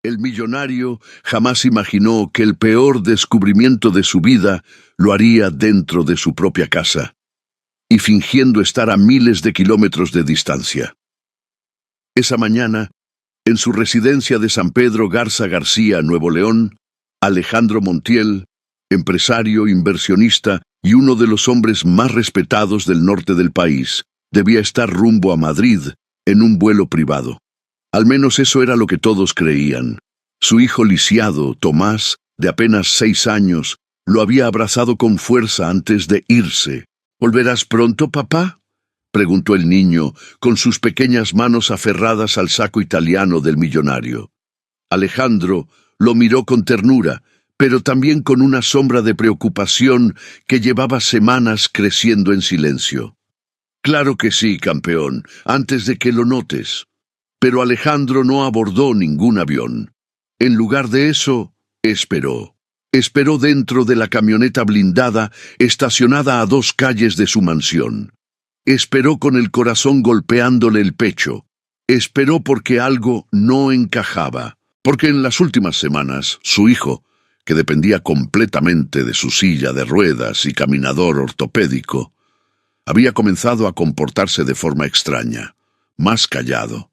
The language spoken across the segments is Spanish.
El millonario jamás imaginó que el peor descubrimiento de su vida lo haría dentro de su propia casa y fingiendo estar a miles de kilómetros de distancia. Esa mañana, en su residencia de San Pedro Garza García, Nuevo León, Alejandro Montiel, empresario, inversionista y uno de los hombres más respetados del norte del país, debía estar rumbo a Madrid en un vuelo privado. Al menos eso era lo que todos creían. Su hijo lisiado, Tomás, de apenas 6 años, lo había abrazado con fuerza antes de irse. ¿Volverás pronto, papá?, preguntó el niño, con sus pequeñas manos aferradas al saco italiano del millonario. Alejandro lo miró con ternura, pero también con una sombra de preocupación que llevaba semanas creciendo en silencio. Claro que sí, campeón, antes de que lo notes. Pero Alejandro no abordó ningún avión. En lugar de eso, esperó. Esperó dentro de la camioneta blindada estacionada a 2 calles de su mansión. Esperó con el corazón golpeándole el pecho. Esperó porque algo no encajaba. Porque en las últimas semanas, su hijo, que dependía completamente de su silla de ruedas y caminador ortopédico, había comenzado a comportarse de forma extraña, más callado,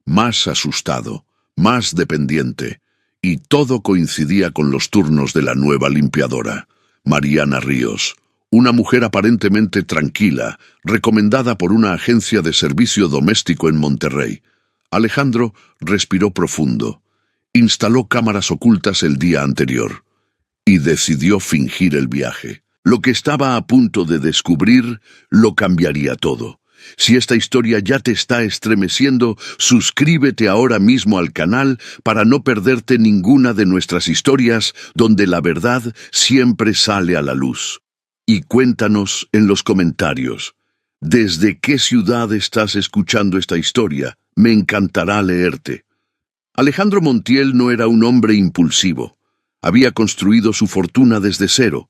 más asustado, más dependiente, y todo coincidía con los turnos de la nueva limpiadora, Mariana Ríos, una mujer aparentemente tranquila, recomendada por una agencia de servicio doméstico en Monterrey. Alejandro respiró profundo, instaló cámaras ocultas el día anterior, y decidió fingir el viaje. Lo que estaba a punto de descubrir lo cambiaría todo. Si esta historia ya te está estremeciendo, suscríbete ahora mismo al canal para no perderte ninguna de nuestras historias donde la verdad siempre sale a la luz. Y cuéntanos en los comentarios, ¿desde qué ciudad estás escuchando esta historia? Me encantará leerte. Alejandro Montiel no era un hombre impulsivo. Había construido su fortuna desde cero.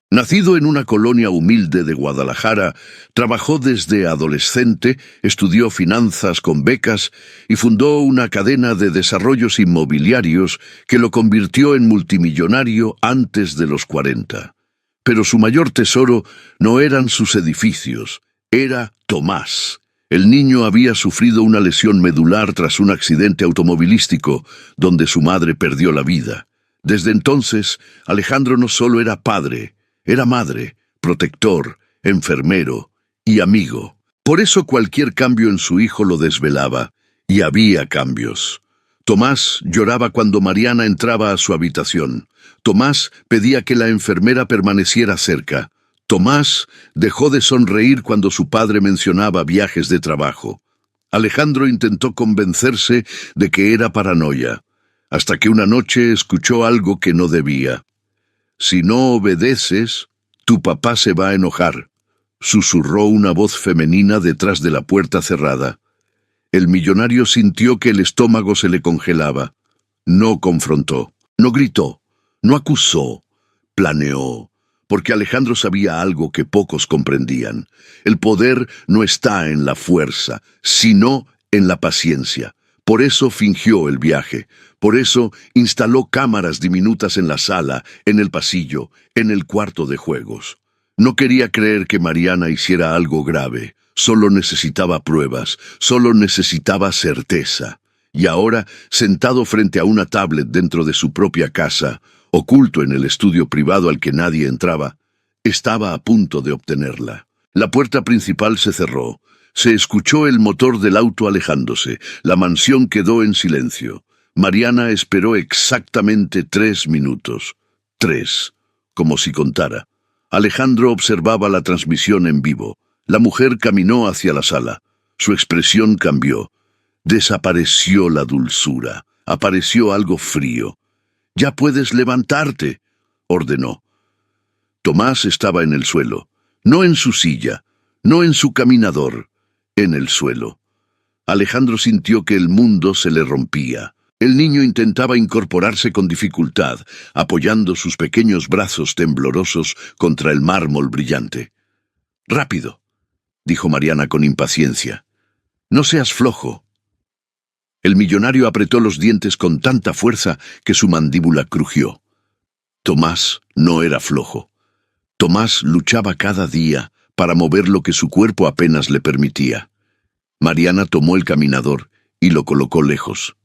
Nacido en una colonia humilde de Guadalajara, trabajó desde adolescente, estudió finanzas con becas y fundó una cadena de desarrollos inmobiliarios que lo convirtió en multimillonario antes de los 40. Pero su mayor tesoro no eran sus edificios, era Tomás. El niño había sufrido una lesión medular tras un accidente automovilístico, donde su madre perdió la vida. Desde entonces, Alejandro no solo era padre, era madre, protector, enfermero y amigo. Por eso cualquier cambio en su hijo lo desvelaba, y había cambios. Tomás lloraba cuando Mariana entraba a su habitación. Tomás pedía que la enfermera permaneciera cerca. Tomás dejó de sonreír cuando su padre mencionaba viajes de trabajo. Alejandro intentó convencerse de que era paranoia, hasta que una noche escuchó algo que no debía. «Si no obedeces, tu papá se va a enojar», susurró una voz femenina detrás de la puerta cerrada. El millonario sintió que el estómago se le congelaba. No confrontó, no gritó, no acusó, planeó, porque Alejandro sabía algo que pocos comprendían. El poder no está en la fuerza, sino en la paciencia. Por eso fingió el viaje. Por eso instaló cámaras diminutas en la sala, en el pasillo, en el cuarto de juegos. No quería creer que Mariana hiciera algo grave. Solo necesitaba pruebas, solo necesitaba certeza. Y ahora, sentado frente a una tablet dentro de su propia casa, oculto en el estudio privado al que nadie entraba, estaba a punto de obtenerla. La puerta principal se cerró. Se escuchó el motor del auto alejándose. La mansión quedó en silencio. Mariana esperó exactamente 3 minutos. 3, como si contara. Alejandro observaba la transmisión en vivo. La mujer caminó hacia la sala. Su expresión cambió. Desapareció la dulzura. Apareció algo frío. «Ya puedes levantarte», ordenó. Tomás estaba en el suelo. No en su silla, no en su caminador, en el suelo. Alejandro sintió que el mundo se le rompía. El niño intentaba incorporarse con dificultad, apoyando sus pequeños brazos temblorosos contra el mármol brillante. «Rápido», dijo Mariana con impaciencia. «No seas flojo». El millonario apretó los dientes con tanta fuerza que su mandíbula crujió. Tomás no era flojo. Tomás luchaba cada día para mover lo que su cuerpo apenas le permitía. Mariana tomó el caminador y lo colocó lejos.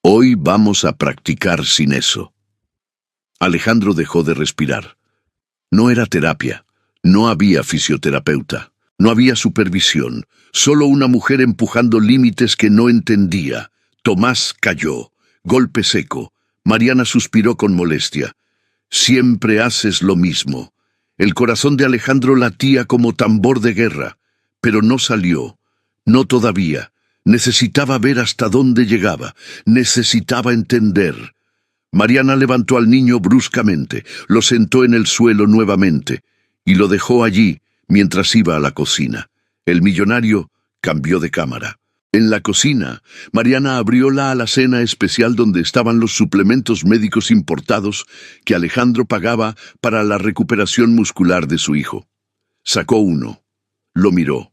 Hoy vamos a practicar sin eso. Alejandro dejó de respirar. No era terapia, no había fisioterapeuta, no había supervisión, solo una mujer empujando límites que no entendía. Tomás cayó, golpe seco. Mariana suspiró con molestia. Siempre haces lo mismo. El corazón de Alejandro latía como tambor de guerra, pero no salió. No todavía. Necesitaba ver hasta dónde llegaba. Necesitaba entender. Mariana levantó al niño bruscamente, lo sentó en el suelo nuevamente y lo dejó allí mientras iba a la cocina. El millonario cambió de cámara. En la cocina, Mariana abrió la alacena especial donde estaban los suplementos médicos importados que Alejandro pagaba para la recuperación muscular de su hijo. Sacó uno, lo miró,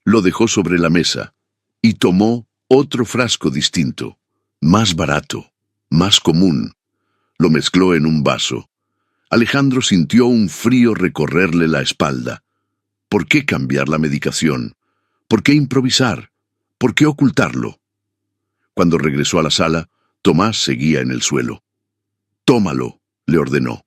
lo dejó sobre la mesa y tomó otro frasco distinto, más barato, más común. Lo mezcló en un vaso. Alejandro sintió un frío recorrerle la espalda. ¿Por qué cambiar la medicación? ¿Por qué improvisar? ¿Por qué ocultarlo? Cuando regresó a la sala, Tomás seguía en el suelo. «Tómalo», le ordenó.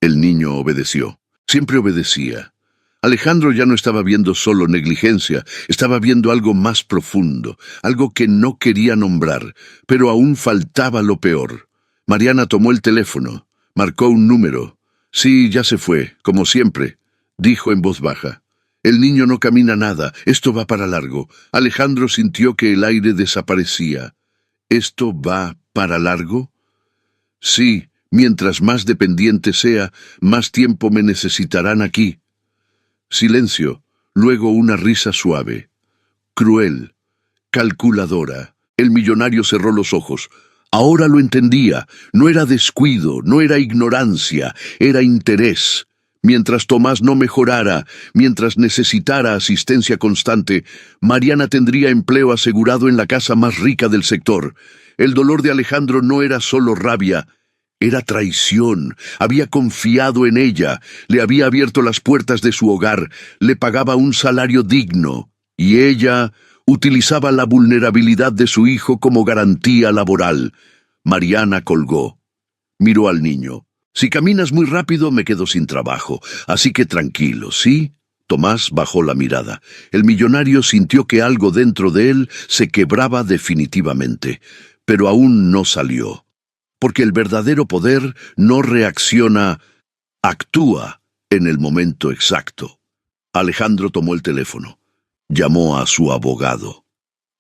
El niño obedeció. Siempre obedecía. Alejandro ya no estaba viendo solo negligencia, estaba viendo algo más profundo, algo que no quería nombrar, pero aún faltaba lo peor. Mariana tomó el teléfono, marcó un número. «Sí, ya se fue, como siempre», dijo en voz baja. «El niño no camina nada, esto va para largo». Alejandro sintió que el aire desaparecía. «¿Esto va para largo?» «Sí, mientras más dependiente sea, más tiempo me necesitarán aquí». Silencio, luego una risa suave. Cruel, calculadora. El millonario cerró los ojos. Ahora lo entendía. No era descuido, no era ignorancia, era interés. Mientras Tomás no mejorara, mientras necesitara asistencia constante, Mariana tendría empleo asegurado en la casa más rica del sector. El dolor de Alejandro no era solo rabia, era traición. Había confiado en ella, le había abierto las puertas de su hogar, le pagaba un salario digno, y ella utilizaba la vulnerabilidad de su hijo como garantía laboral. Mariana colgó. Miró al niño. «Si caminas muy rápido me quedo sin trabajo, así que tranquilo, ¿sí?» Tomás bajó la mirada. El millonario sintió que algo dentro de él se quebraba definitivamente, pero aún no salió. Porque el verdadero poder no reacciona, actúa en el momento exacto. Alejandro tomó el teléfono. Llamó a su abogado.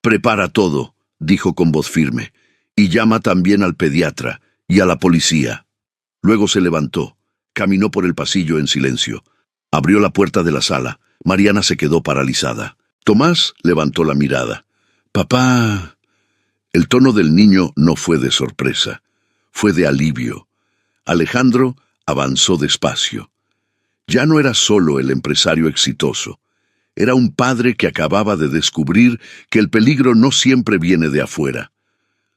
«Prepara todo», dijo con voz firme, «y llama también al pediatra y a la policía». Luego se levantó, caminó por el pasillo en silencio. Abrió la puerta de la sala. Mariana se quedó paralizada. Tomás levantó la mirada. «Papá». El tono del niño no fue de sorpresa, fue de alivio. Alejandro avanzó despacio. Ya no era solo el empresario exitoso. Era un padre que acababa de descubrir que el peligro no siempre viene de afuera.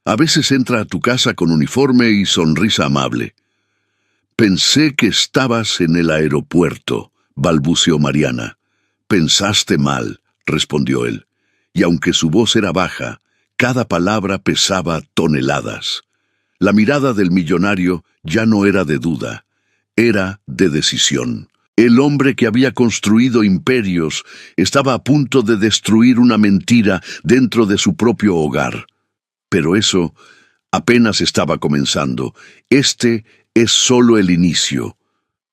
A veces entra a tu casa con uniforme y sonrisa amable. «Pensé que estabas en el aeropuerto», balbuceó Mariana. «Pensaste mal», respondió él, y aunque su voz era baja, cada palabra pesaba toneladas. La mirada del millonario ya no era de duda, era de decisión. El hombre que había construido imperios estaba a punto de destruir una mentira dentro de su propio hogar. Pero eso apenas estaba comenzando. Este es solo el inicio,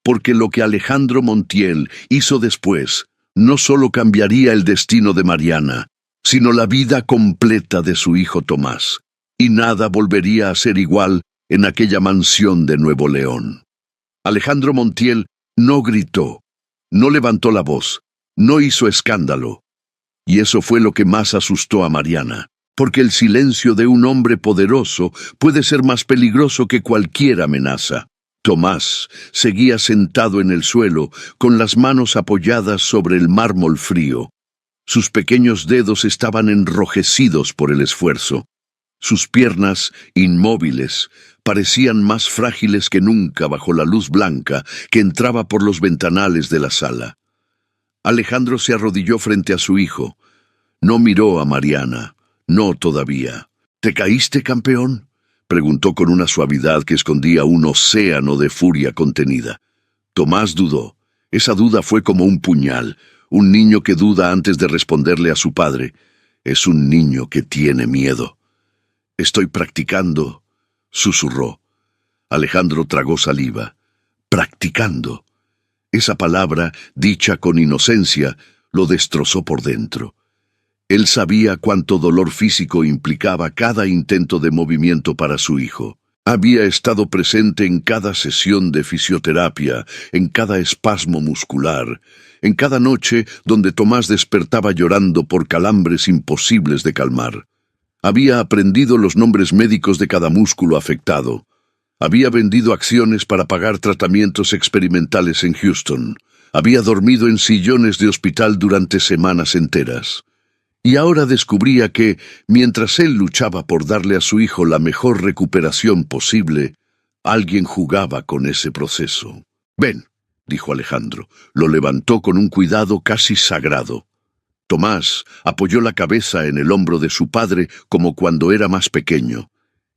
porque lo que Alejandro Montiel hizo después no solo cambiaría el destino de Mariana, sino la vida completa de su hijo Tomás, y nada volvería a ser igual en aquella mansión de Nuevo León. Alejandro Montiel no gritó, no levantó la voz, no hizo escándalo, y eso fue lo que más asustó a Mariana. Porque el silencio de un hombre poderoso puede ser más peligroso que cualquier amenaza. Tomás seguía sentado en el suelo, con las manos apoyadas sobre el mármol frío. Sus pequeños dedos estaban enrojecidos por el esfuerzo. Sus piernas, inmóviles, parecían más frágiles que nunca bajo la luz blanca que entraba por los ventanales de la sala. Alejandro se arrodilló frente a su hijo. No miró a Mariana. No todavía. ¿Te caíste, campeón?, preguntó con una suavidad que escondía un océano de furia contenida. Tomás dudó. Esa duda fue como un puñal. Un niño que duda antes de responderle a su padre. Es un niño que tiene miedo. Estoy practicando, susurró. Alejandro tragó saliva. Practicando. Esa palabra, dicha con inocencia, lo destrozó por dentro. Él sabía cuánto dolor físico implicaba cada intento de movimiento para su hijo. Había estado presente en cada sesión de fisioterapia, en cada espasmo muscular, en cada noche donde Tomás despertaba llorando por calambres imposibles de calmar. Había aprendido los nombres médicos de cada músculo afectado. Había vendido acciones para pagar tratamientos experimentales en Houston. Había dormido en sillones de hospital durante semanas enteras. Y ahora descubría que, mientras él luchaba por darle a su hijo la mejor recuperación posible, alguien jugaba con ese proceso. «Ven», dijo Alejandro. Lo levantó con un cuidado casi sagrado. Tomás apoyó la cabeza en el hombro de su padre como cuando era más pequeño.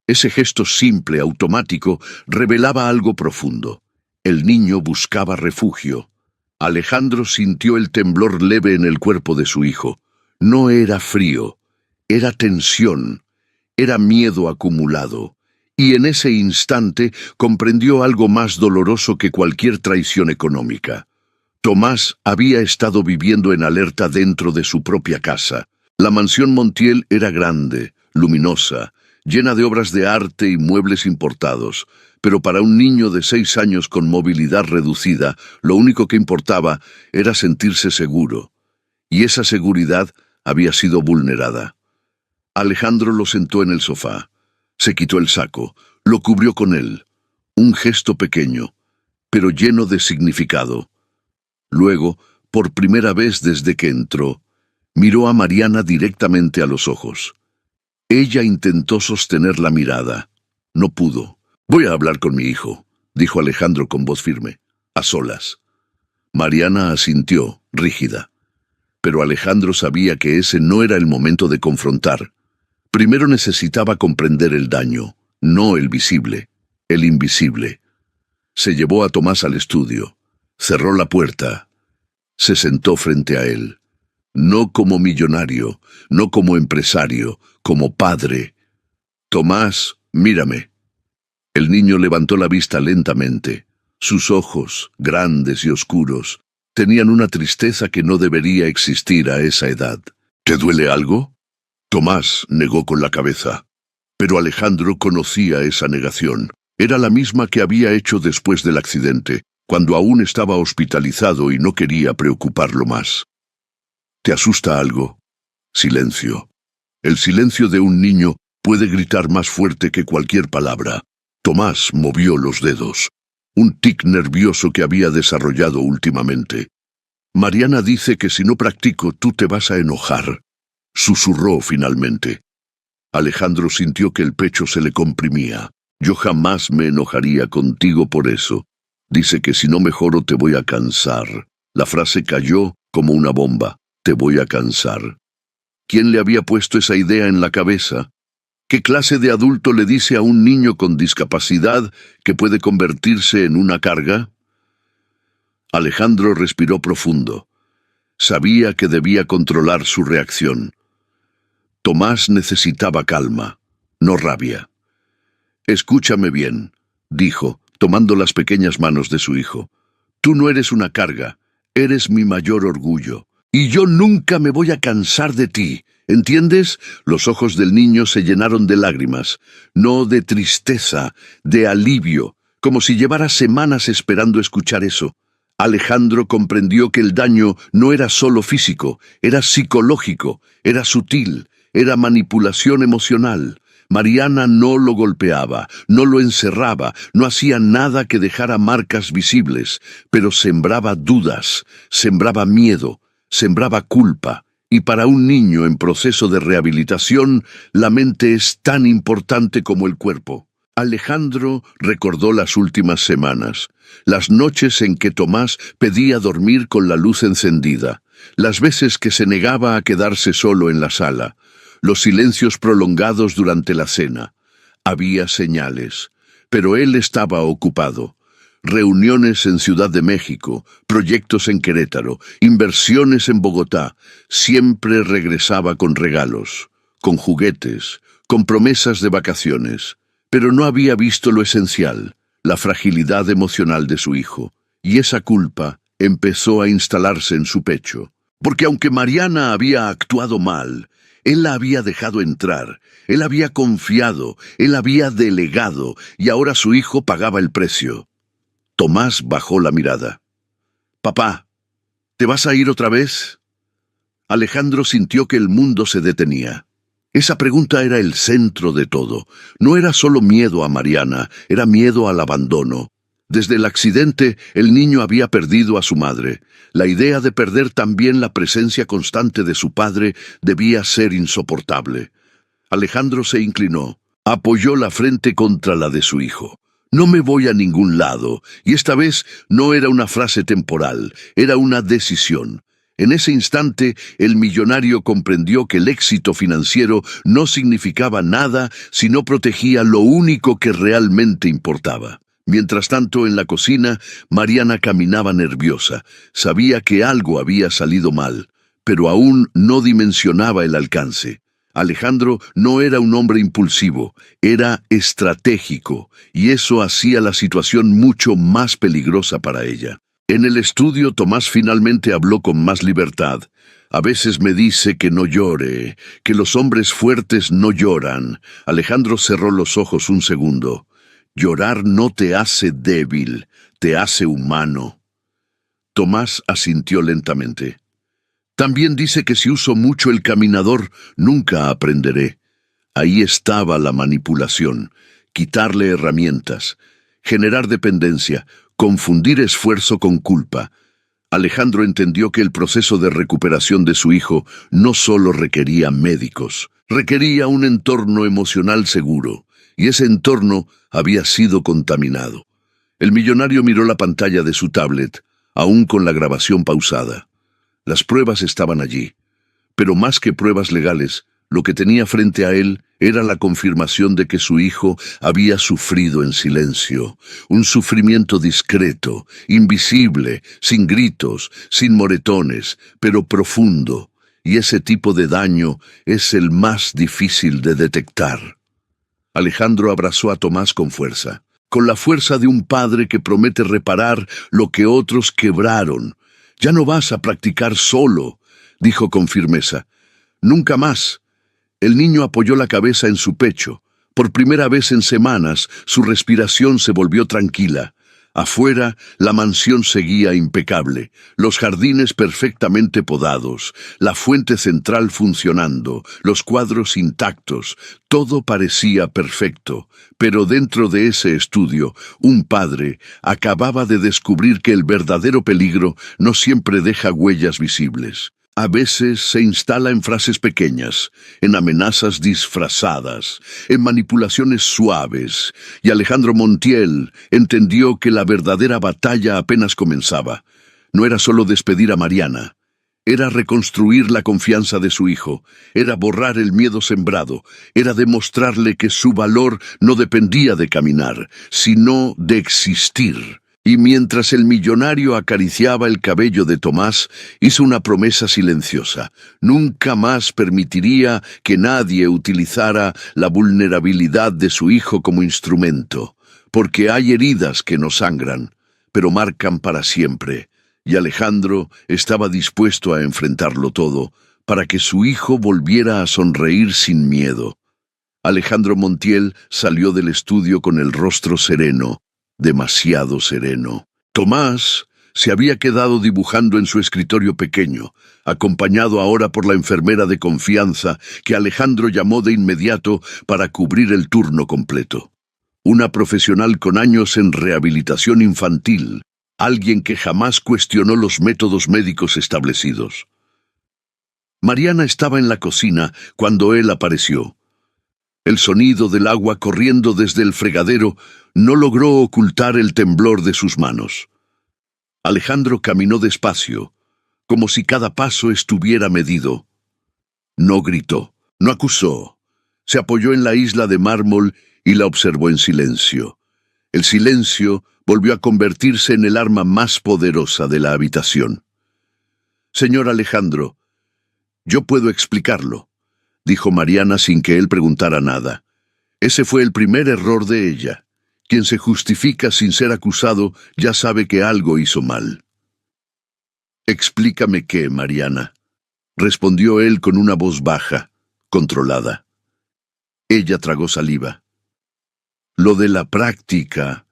Ese gesto simple, automático, revelaba algo profundo. El niño buscaba refugio. Alejandro sintió el temblor leve en el cuerpo de su hijo. No era frío, era tensión, era miedo acumulado, y en ese instante comprendió algo más doloroso que cualquier traición económica. Tomás había estado viviendo en alerta dentro de su propia casa. La mansión Montiel era grande, luminosa, llena de obras de arte y muebles importados, pero para un niño de 6 años con movilidad reducida, lo único que importaba era sentirse seguro, y esa seguridad había sido vulnerada. Alejandro lo sentó en el sofá. Se quitó el saco, lo cubrió con él. Un gesto pequeño, pero lleno de significado. Luego, por primera vez desde que entró, miró a Mariana directamente a los ojos. Ella intentó sostener la mirada. No pudo. «Voy a hablar con mi hijo», dijo Alejandro con voz firme, a solas. Mariana asintió, rígida. Pero Alejandro sabía que ese no era el momento de confrontar. Primero necesitaba comprender el daño, no el visible, el invisible. Se llevó a Tomás al estudio, cerró la puerta, se sentó frente a él. No como millonario, no como empresario, como padre. «Tomás, mírame». El niño levantó la vista lentamente. Sus ojos, grandes y oscuros, tenían una tristeza que no debería existir a esa edad. «¿Te duele algo?». Tomás negó con la cabeza. Pero Alejandro conocía esa negación. Era la misma que había hecho después del accidente, cuando aún estaba hospitalizado y no quería preocuparlo más. «¿Te asusta algo?». Silencio. El silencio de un niño puede gritar más fuerte que cualquier palabra. Tomás movió los dedos. Un tic nervioso que había desarrollado últimamente. «Mariana dice que si no practico tú te vas a enojar», susurró finalmente. Alejandro sintió que el pecho se le comprimía. «Yo jamás me enojaría contigo por eso. Dice que si no mejoro te voy a cansar». La frase cayó como una bomba. «Te voy a cansar». ¿Quién le había puesto esa idea en la cabeza? ¿Qué clase de adulto le dice a un niño con discapacidad que puede convertirse en una carga? Alejandro respiró profundo. Sabía que debía controlar su reacción. Tomás necesitaba calma, no rabia. «Escúchame bien», dijo, tomando las pequeñas manos de su hijo. «Tú no eres una carga, eres mi mayor orgullo. Y yo nunca me voy a cansar de ti. ¿Entiendes?». Los ojos del niño se llenaron de lágrimas, no de tristeza, de alivio, como si llevara semanas esperando escuchar eso. Alejandro comprendió que el daño no era solo físico, era psicológico, era sutil, era manipulación emocional. Mariana no lo golpeaba, no lo encerraba, no hacía nada que dejara marcas visibles, pero sembraba dudas, sembraba miedo, sembraba culpa, Y para un niño en proceso de rehabilitación, la mente es tan importante como el cuerpo. Alejandro recordó las últimas semanas, las noches en que Tomás pedía dormir con la luz encendida, las veces que se negaba a quedarse solo en la sala, los silencios prolongados durante la cena. Había señales, pero él estaba ocupado. Reuniones en Ciudad de México, proyectos en Querétaro, inversiones en Bogotá. Siempre regresaba con regalos, con juguetes, con promesas de vacaciones. Pero no había visto lo esencial, la fragilidad emocional de su hijo. Y esa culpa empezó a instalarse en su pecho. Porque aunque Mariana había actuado mal, él la había dejado entrar, él había confiado, él había delegado, y ahora su hijo pagaba el precio. Tomás bajó la mirada. «Papá, ¿te vas a ir otra vez?» Alejandro sintió que el mundo se detenía. Esa pregunta era el centro de todo. No era solo miedo a Mariana, era miedo al abandono. Desde el accidente, el niño había perdido a su madre. La idea de perder también la presencia constante de su padre debía ser insoportable. Alejandro se inclinó, apoyó la frente contra la de su hijo. «No me voy a ningún lado», y esta vez no era una frase temporal, era una decisión. En ese instante, el millonario comprendió que el éxito financiero no significaba nada si no protegía lo único que realmente importaba. Mientras tanto, en la cocina, Mariana caminaba nerviosa. Sabía que algo había salido mal, pero aún no dimensionaba el alcance. Alejandro no era un hombre impulsivo, era estratégico, y eso hacía la situación mucho más peligrosa para ella. En el estudio, Tomás finalmente habló con más libertad. «A veces me dice que no llore, que los hombres fuertes no lloran». Alejandro cerró los ojos un segundo. «Llorar no te hace débil, te hace humano». Tomás asintió lentamente. «También dice que si uso mucho el caminador, nunca aprenderé». Ahí estaba la manipulación, quitarle herramientas, generar dependencia, confundir esfuerzo con culpa. Alejandro entendió que el proceso de recuperación de su hijo no solo requería médicos, requería un entorno emocional seguro, y ese entorno había sido contaminado. El millonario miró la pantalla de su tablet, aún con la grabación pausada. Las pruebas estaban allí, pero más que pruebas legales, lo que tenía frente a él era la confirmación de que su hijo había sufrido en silencio, un sufrimiento discreto, invisible, sin gritos, sin moretones, pero profundo, y ese tipo de daño es el más difícil de detectar. Alejandro abrazó a Tomás con fuerza, con la fuerza de un padre que promete reparar lo que otros quebraron. «Ya no vas a practicar solo», dijo con firmeza. «Nunca más». El niño apoyó la cabeza en su pecho. Por primera vez en semanas, su respiración se volvió tranquila. Afuera, la mansión seguía impecable, los jardines perfectamente podados, la fuente central funcionando, los cuadros intactos, todo parecía perfecto. Pero dentro de ese estudio, un padre acababa de descubrir que el verdadero peligro no siempre deja huellas visibles. A veces se instala en frases pequeñas, en amenazas disfrazadas, en manipulaciones suaves, y Alejandro Montiel entendió que la verdadera batalla apenas comenzaba. No era solo despedir a Mariana, era reconstruir la confianza de su hijo, era borrar el miedo sembrado, era demostrarle que su valor no dependía de caminar, sino de existir. Y mientras el millonario acariciaba el cabello de Tomás, hizo una promesa silenciosa. Nunca más permitiría que nadie utilizara la vulnerabilidad de su hijo como instrumento, porque hay heridas que no sangran, pero marcan para siempre, y Alejandro estaba dispuesto a enfrentarlo todo para que su hijo volviera a sonreír sin miedo. Alejandro Montiel salió del estudio con el rostro sereno, demasiado sereno. Tomás se había quedado dibujando en su escritorio pequeño, acompañado ahora por la enfermera de confianza que Alejandro llamó de inmediato para cubrir el turno completo. Una profesional con años en rehabilitación infantil, alguien que jamás cuestionó los métodos médicos establecidos. Mariana estaba en la cocina cuando él apareció. El sonido del agua corriendo desde el fregadero no logró ocultar el temblor de sus manos. Alejandro caminó despacio, como si cada paso estuviera medido. No gritó, no acusó. Se apoyó en la isla de mármol y la observó en silencio. El silencio volvió a convertirse en el arma más poderosa de la habitación. «Señor Alejandro, yo puedo explicarlo», dijo Mariana sin que él preguntara nada. Ese fue el primer error de ella. Quien se justifica sin ser acusado ya sabe que algo hizo mal. «Explícame qué, Mariana», respondió él con una voz baja, controlada. Ella tragó saliva. «Lo de la práctica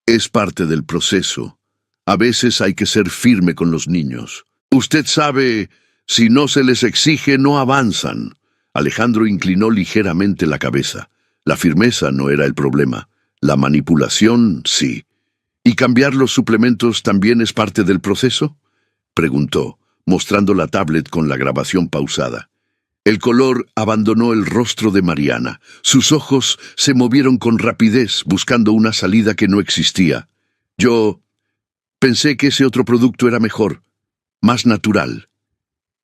es parte del proceso. A veces hay que ser firme con los niños. Usted sabe, si no se les exige, no avanzan». Alejandro inclinó ligeramente la cabeza. La firmeza no era el problema. La manipulación, sí. ¿Y cambiar los suplementos también es parte del proceso?, preguntó, mostrando la tablet con la grabación pausada. El color abandonó el rostro de Mariana. Sus ojos se movieron con rapidez, buscando una salida que no existía. «Yo pensé que ese otro producto era mejor, más natural.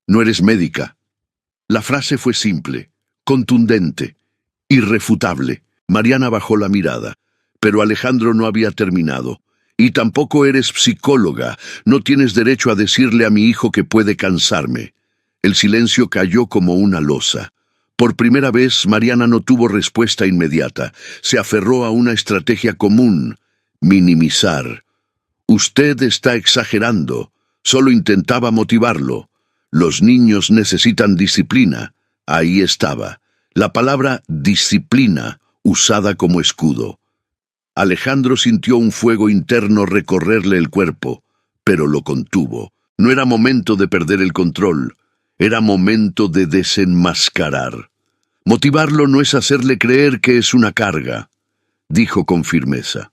No eres médica». La frase fue simple, contundente, irrefutable. Mariana bajó la mirada, pero Alejandro no había terminado. «Y tampoco eres psicóloga. No tienes derecho a decirle a mi hijo que puede cansarme». El silencio cayó como una losa. Por primera vez, Mariana no tuvo respuesta inmediata. Se aferró a una estrategia común: minimizar. «Usted está exagerando. Solo intentaba motivarlo. Los niños necesitan disciplina». Ahí estaba, la palabra disciplina, usada como escudo. Alejandro sintió un fuego interno recorrerle el cuerpo, pero lo contuvo. No era momento de perder el control. Era momento de desenmascarar. «Motivarlo no es hacerle creer que es una carga», dijo con firmeza.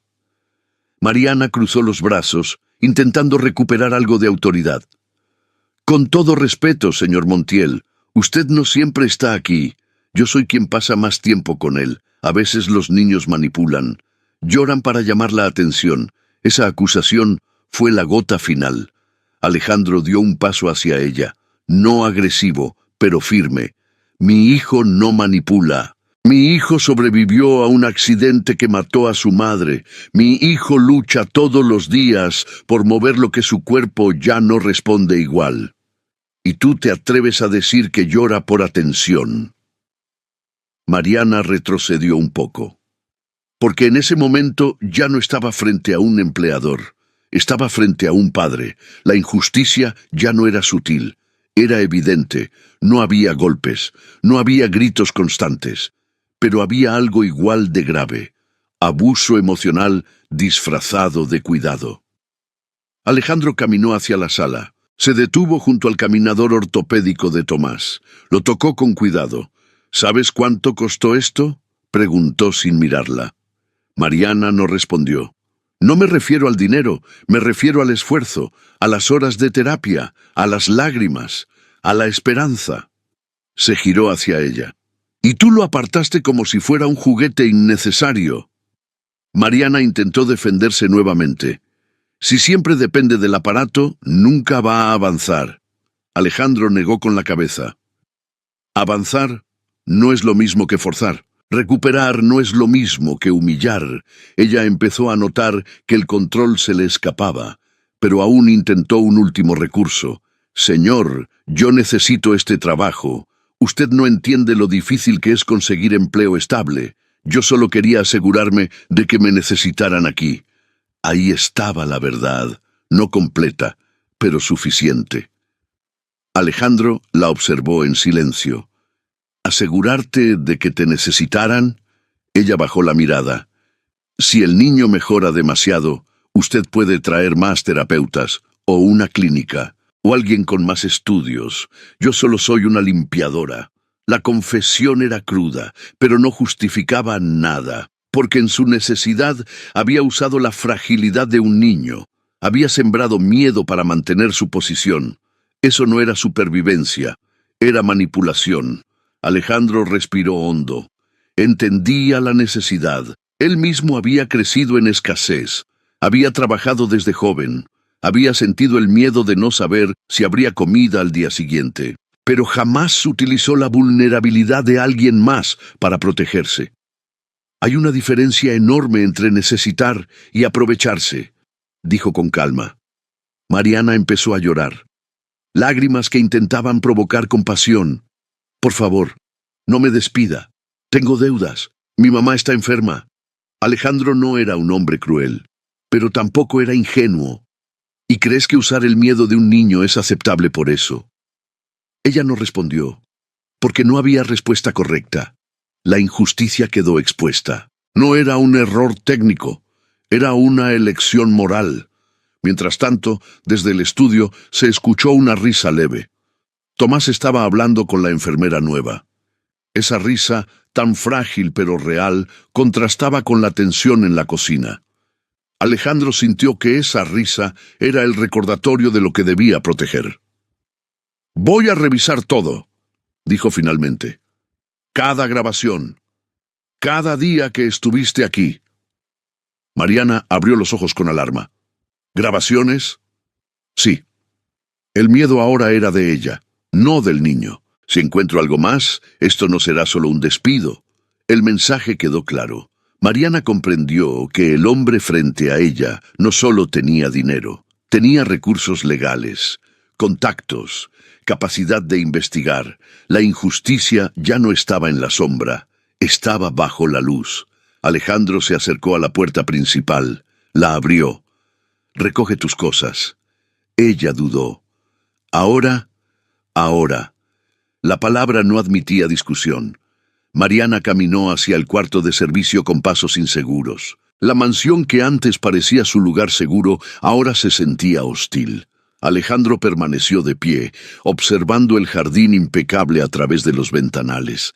Mariana cruzó los brazos, intentando recuperar algo de autoridad. «Con todo respeto, señor Montiel, usted no siempre está aquí. Yo soy quien pasa más tiempo con él. A veces los niños manipulan. Lloran para llamar la atención. Esa acusación fue la gota final». Alejandro dio un paso hacia ella. No agresivo, pero firme. «Mi hijo no manipula. Mi hijo sobrevivió a un accidente que mató a su madre. Mi hijo lucha todos los días por mover lo que su cuerpo ya no responde igual. Y tú te atreves a decir que llora por atención». Mariana retrocedió un poco, porque en ese momento ya no estaba frente a un empleador. Estaba frente a un padre. La injusticia ya no era sutil. Era evidente. No había golpes, no había gritos constantes, pero había algo igual de grave: abuso emocional disfrazado de cuidado. Alejandro caminó hacia la sala. Se detuvo junto al caminador ortopédico de Tomás. Lo tocó con cuidado. «¿Sabes cuánto costó esto?», preguntó sin mirarla. Mariana no respondió. «No me refiero al dinero, me refiero al esfuerzo, a las horas de terapia, a las lágrimas, a la esperanza». Se giró hacia ella. «Y tú lo apartaste como si fuera un juguete innecesario». Mariana intentó defenderse nuevamente. «Si siempre depende del aparato, nunca va a avanzar». Alejandro negó con la cabeza. «Avanzar no es lo mismo que forzar. Recuperar no es lo mismo que humillar». Ella empezó a notar que el control se le escapaba, pero aún intentó un último recurso. «Señor, yo necesito este trabajo. Usted no entiende lo difícil que es conseguir empleo estable. Yo solo quería asegurarme de que me necesitaran aquí». Ahí estaba la verdad, no completa, pero suficiente. Alejandro la observó en silencio. «¿Asegurarte de que te necesitaran?». Ella bajó la mirada. «Si el niño mejora demasiado, usted puede traer más terapeutas, o una clínica, o alguien con más estudios. Yo solo soy una limpiadora». La confesión era cruda, pero no justificaba nada, porque en su necesidad había usado la fragilidad de un niño. Había sembrado miedo para mantener su posición. Eso no era supervivencia, Era manipulación. Alejandro respiró hondo. Entendía la necesidad. Él mismo había crecido en escasez. Había trabajado desde joven. Había sentido el miedo de no saber si habría comida al día siguiente. Pero jamás utilizó la vulnerabilidad de alguien más para protegerse. Hay una diferencia enorme entre necesitar y aprovecharse, dijo con calma. Mariana empezó a llorar. Lágrimas que intentaban provocar compasión. Por favor, no me despida. Tengo deudas. Mi mamá está enferma. Alejandro no era un hombre cruel, pero tampoco era ingenuo. ¿Y crees que usar el miedo de un niño es aceptable por eso? Ella no respondió, porque no había respuesta correcta. La injusticia quedó expuesta. No era un error técnico, era una elección moral. Mientras tanto, desde el estudio se escuchó una risa leve. Tomás estaba hablando con la enfermera nueva. Esa risa, tan frágil pero real, contrastaba con la tensión en la cocina. Alejandro sintió que esa risa era el recordatorio de lo que debía proteger. «Voy a revisar todo», dijo finalmente. «Cada grabación. Cada día que estuviste aquí». Mariana abrió los ojos con alarma. «¿Grabaciones?» «Sí». El miedo ahora era de ella, no del niño. Si encuentro algo más, esto no será solo un despido. El mensaje quedó claro. Mariana comprendió que el hombre frente a ella no solo tenía dinero, tenía recursos legales, contactos, capacidad de investigar. La injusticia ya no estaba en la sombra, estaba bajo la luz. Alejandro se acercó a la puerta principal, la abrió. «Recoge tus cosas». Ella dudó. «Ahora». La palabra no admitía discusión. Mariana caminó hacia el cuarto de servicio con pasos inseguros. La mansión que antes parecía su lugar seguro, ahora se sentía hostil. Alejandro permaneció de pie, observando el jardín impecable a través de los ventanales.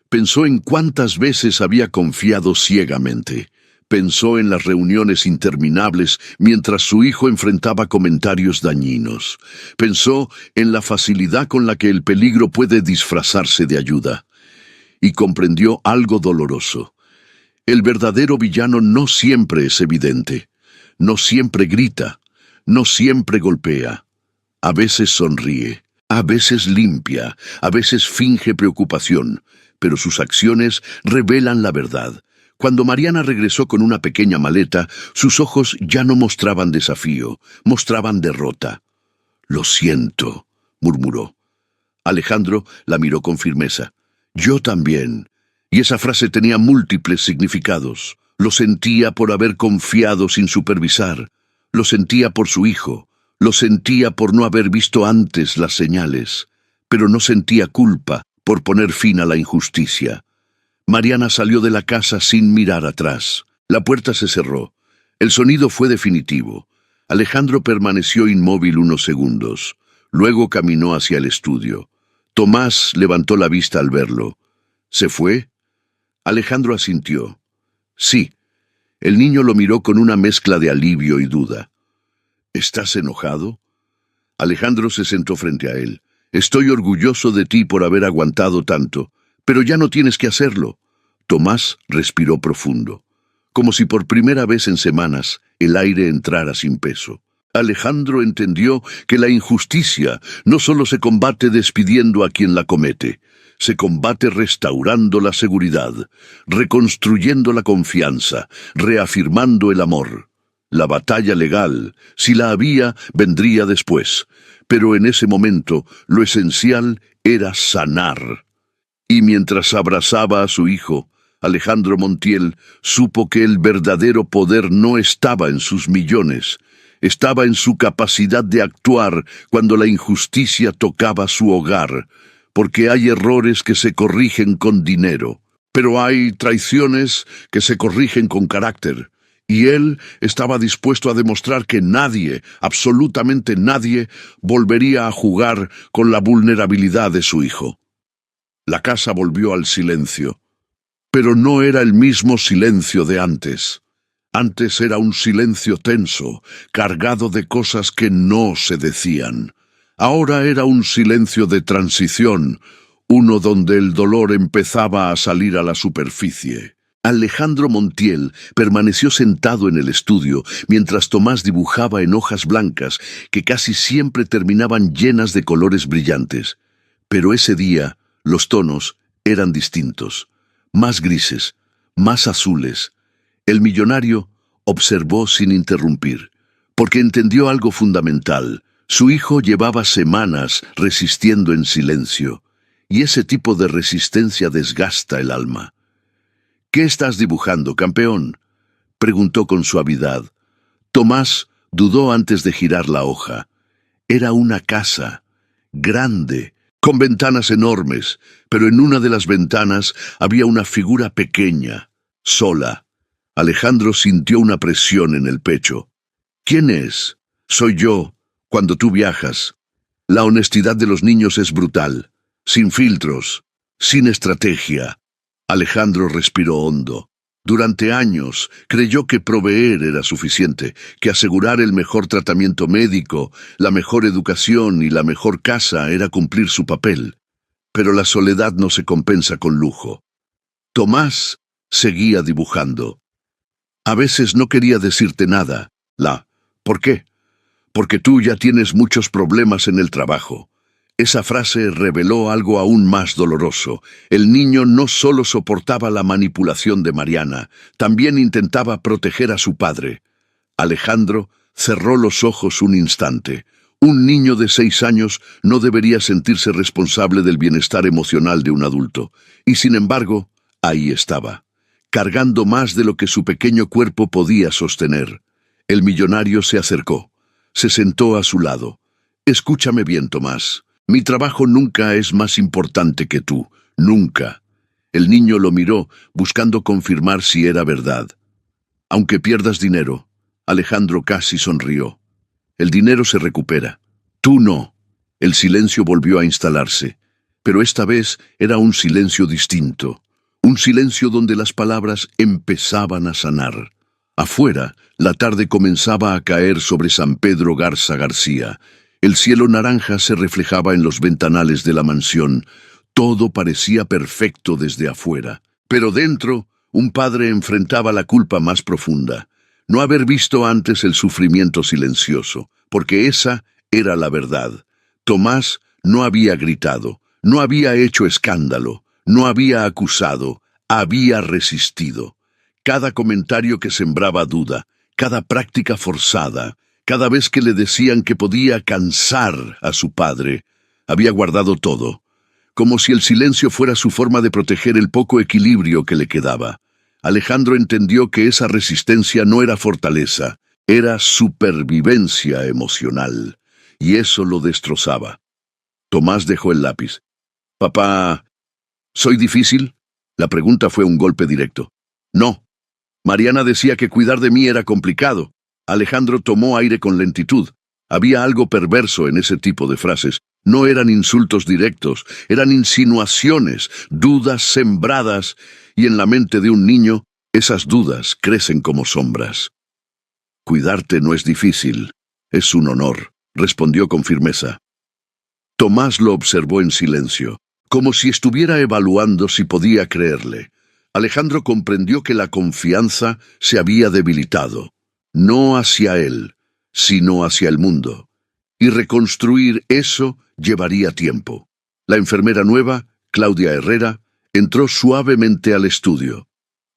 Pensó en cuántas veces había confiado ciegamente. Pensó en las reuniones interminables mientras su hijo enfrentaba comentarios dañinos. Pensó en la facilidad con la que el peligro puede disfrazarse de ayuda. Y comprendió algo doloroso. El verdadero villano no siempre es evidente. No siempre grita. No siempre golpea. A veces sonríe. A veces limpia. A veces finge preocupación. Pero sus acciones revelan la verdad. Cuando Mariana regresó con una pequeña maleta, sus ojos ya no mostraban desafío, mostraban derrota. «Lo siento», murmuró. Alejandro la miró con firmeza. «Yo también». Y esa frase tenía múltiples significados. Lo sentía por haber confiado sin supervisar. Lo sentía por su hijo. Lo sentía por no haber visto antes las señales. Pero no sentía culpa por poner fin a la injusticia. Mariana salió de la casa sin mirar atrás. La puerta se cerró. El sonido fue definitivo. Alejandro permaneció inmóvil unos segundos. Luego caminó hacia el estudio. Tomás levantó la vista al verlo. ¿Se fue? Alejandro asintió. Sí. El niño lo miró con una mezcla de alivio y duda. ¿Estás enojado? Alejandro se sentó frente a él. Estoy orgulloso de ti por haber aguantado tanto, pero ya no tienes que hacerlo. Tomás respiró profundo, como si por primera vez en semanas el aire entrara sin peso. Alejandro entendió que la injusticia no solo se combate despidiendo a quien la comete, se combate restaurando la seguridad, reconstruyendo la confianza, reafirmando el amor. La batalla legal, si la había, vendría después, pero en ese momento lo esencial era sanar. Y mientras abrazaba a su hijo, Alejandro Montiel supo que el verdadero poder no estaba en sus millones, estaba en su capacidad de actuar cuando la injusticia tocaba su hogar, porque hay errores que se corrigen con dinero, pero hay traiciones que se corrigen con carácter. Y él estaba dispuesto a demostrar que nadie, absolutamente nadie, volvería a jugar con la vulnerabilidad de su hijo. La casa volvió al silencio, pero no era el mismo silencio de antes. Antes era un silencio tenso, cargado de cosas que no se decían. Ahora era un silencio de transición, uno donde el dolor empezaba a salir a la superficie. Alejandro Montiel permaneció sentado en el estudio mientras Tomás dibujaba en hojas blancas que casi siempre terminaban llenas de colores brillantes. Pero ese día los tonos eran distintos, más grises, más azules. El millonario observó sin interrumpir, porque entendió algo fundamental. Su hijo llevaba semanas resistiendo en silencio, y ese tipo de resistencia desgasta el alma. «¿Qué estás dibujando, campeón?», preguntó con suavidad. Tomás dudó antes de girar la hoja. Era una casa, grande, con ventanas enormes, pero en una de las ventanas había una figura pequeña, sola. Alejandro sintió una presión en el pecho. «¿Quién es?». «Soy yo, cuando tú viajas». La honestidad de los niños es brutal, sin filtros, sin estrategia. Alejandro respiró hondo. Durante años creyó que proveer era suficiente, que asegurar el mejor tratamiento médico, la mejor educación y la mejor casa era cumplir su papel. Pero la soledad no se compensa con lujo. Tomás seguía dibujando. «A veces no quería decirte nada, ¿Por qué?». «Porque tú ya tienes muchos problemas en el trabajo». Esa frase reveló algo aún más doloroso. El niño no solo soportaba la manipulación de Mariana, también intentaba proteger a su padre. Alejandro cerró los ojos un instante. Un niño de 6 años no debería sentirse responsable del bienestar emocional de un adulto. Y sin embargo, ahí estaba, cargando más de lo que su pequeño cuerpo podía sostener. El millonario se acercó, se sentó a su lado. «Escúchame bien, Tomás. Mi trabajo nunca es más importante que tú, nunca». El niño lo miró, buscando confirmar si era verdad. «Aunque pierdas dinero», Alejandro casi sonrió. «El dinero se recupera. Tú no». El silencio volvió a instalarse, pero esta vez era un silencio distinto. Un silencio donde las palabras empezaban a sanar. Afuera, la tarde comenzaba a caer sobre San Pedro Garza García. El cielo naranja se reflejaba en los ventanales de la mansión. Todo parecía perfecto desde afuera. Pero dentro, un padre enfrentaba la culpa más profunda. No haber visto antes el sufrimiento silencioso, porque esa era la verdad. Tomás no había gritado, no había hecho escándalo, no había acusado, había resistido. Cada comentario que sembraba duda, cada práctica forzada, cada vez que le decían que podía cansar a su padre, había guardado todo, como si el silencio fuera su forma de proteger el poco equilibrio que le quedaba. Alejandro entendió que esa resistencia no era fortaleza, era supervivencia emocional, y eso lo destrozaba. Tomás dejó el lápiz. «Papá, ¿soy difícil?». La pregunta fue un golpe directo. «No». Mariana decía que cuidar de mí era complicado. Alejandro tomó aire con lentitud. Había algo perverso en ese tipo de frases. No eran insultos directos, eran insinuaciones, dudas sembradas, y en la mente de un niño, esas dudas crecen como sombras. «Cuidarte no es difícil, es un honor», respondió con firmeza. Tomás lo observó en silencio, como si estuviera evaluando si podía creerle. Alejandro comprendió que la confianza se había debilitado. No hacia él, sino hacia el mundo. Y reconstruir eso llevaría tiempo. La enfermera nueva, Claudia Herrera, entró suavemente al estudio.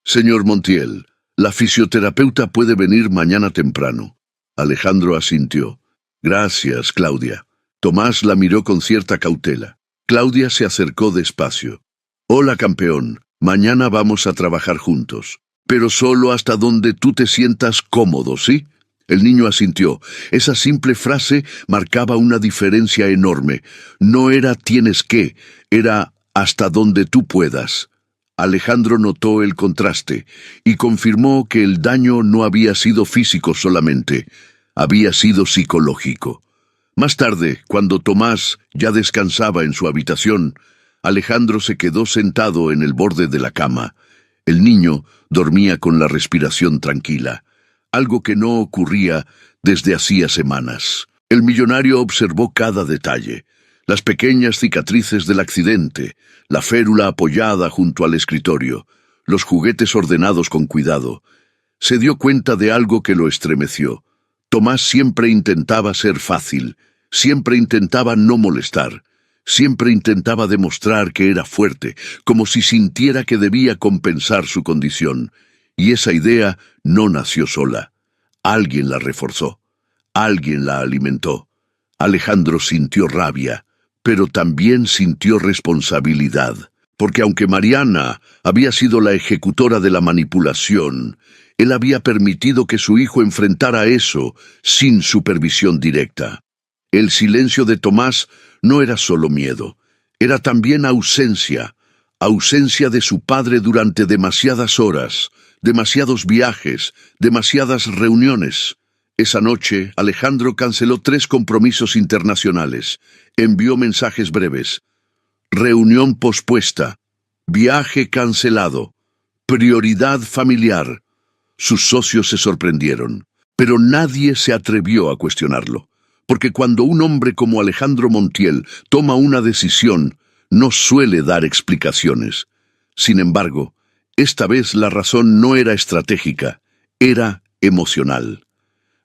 «Señor Montiel, la fisioterapeuta puede venir mañana temprano». Alejandro asintió. «Gracias, Claudia». Tomás la miró con cierta cautela. Claudia se acercó despacio. «Hola, campeón. Mañana vamos a trabajar juntos. Pero solo hasta donde tú te sientas cómodo, ¿sí?». El niño asintió. Esa simple frase marcaba una diferencia enorme. No era «tienes que», era «hasta donde tú puedas». Alejandro notó el contraste y confirmó que el daño no había sido físico solamente, había sido psicológico. Más tarde, cuando Tomás ya descansaba en su habitación, Alejandro se quedó sentado en el borde de la cama. El niño dormía con la respiración tranquila, algo que no ocurría desde hacía semanas. El millonario observó cada detalle: las pequeñas cicatrices del accidente, la férula apoyada junto al escritorio, los juguetes ordenados con cuidado. Se dio cuenta de algo que lo estremeció. Tomás siempre intentaba ser fácil, siempre intentaba no molestar, siempre intentaba demostrar que era fuerte, como si sintiera que debía compensar su condición. Y esa idea no nació sola. Alguien la reforzó, alguien la alimentó. Alejandro sintió rabia, pero también sintió responsabilidad, porque aunque Mariana había sido la ejecutora de la manipulación, él había permitido que su hijo enfrentara eso sin supervisión directa. El silencio de Tomás no era solo miedo, era también ausencia, ausencia de su padre durante demasiadas horas, demasiados viajes, demasiadas reuniones. Esa noche, Alejandro canceló 3 compromisos internacionales, envió mensajes breves: reunión pospuesta, viaje cancelado, prioridad familiar. Sus socios se sorprendieron, pero nadie se atrevió a cuestionarlo, porque cuando un hombre como Alejandro Montiel toma una decisión, no suele dar explicaciones. Sin embargo, esta vez la razón no era estratégica, era emocional.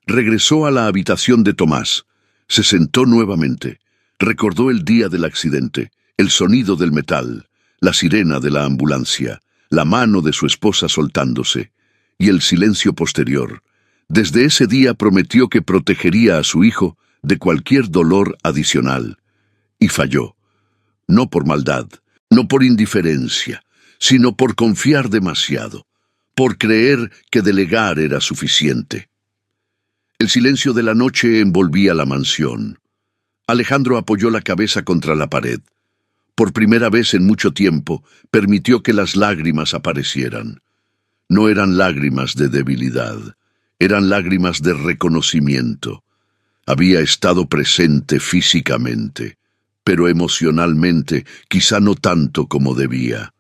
Regresó a la habitación de Tomás, se sentó nuevamente, recordó el día del accidente, el sonido del metal, la sirena de la ambulancia, la mano de su esposa soltándose, y el silencio posterior. Desde ese día prometió que protegería a su hijo de cualquier dolor adicional. Y falló. No por maldad, no por indiferencia, sino por confiar demasiado, por creer que delegar era suficiente. El silencio de la noche envolvía la mansión. Alejandro apoyó la cabeza contra la pared. Por primera vez en mucho tiempo, permitió que las lágrimas aparecieran. No eran lágrimas de debilidad, eran lágrimas de reconocimiento. Había estado presente físicamente, pero emocionalmente quizá no tanto como debía.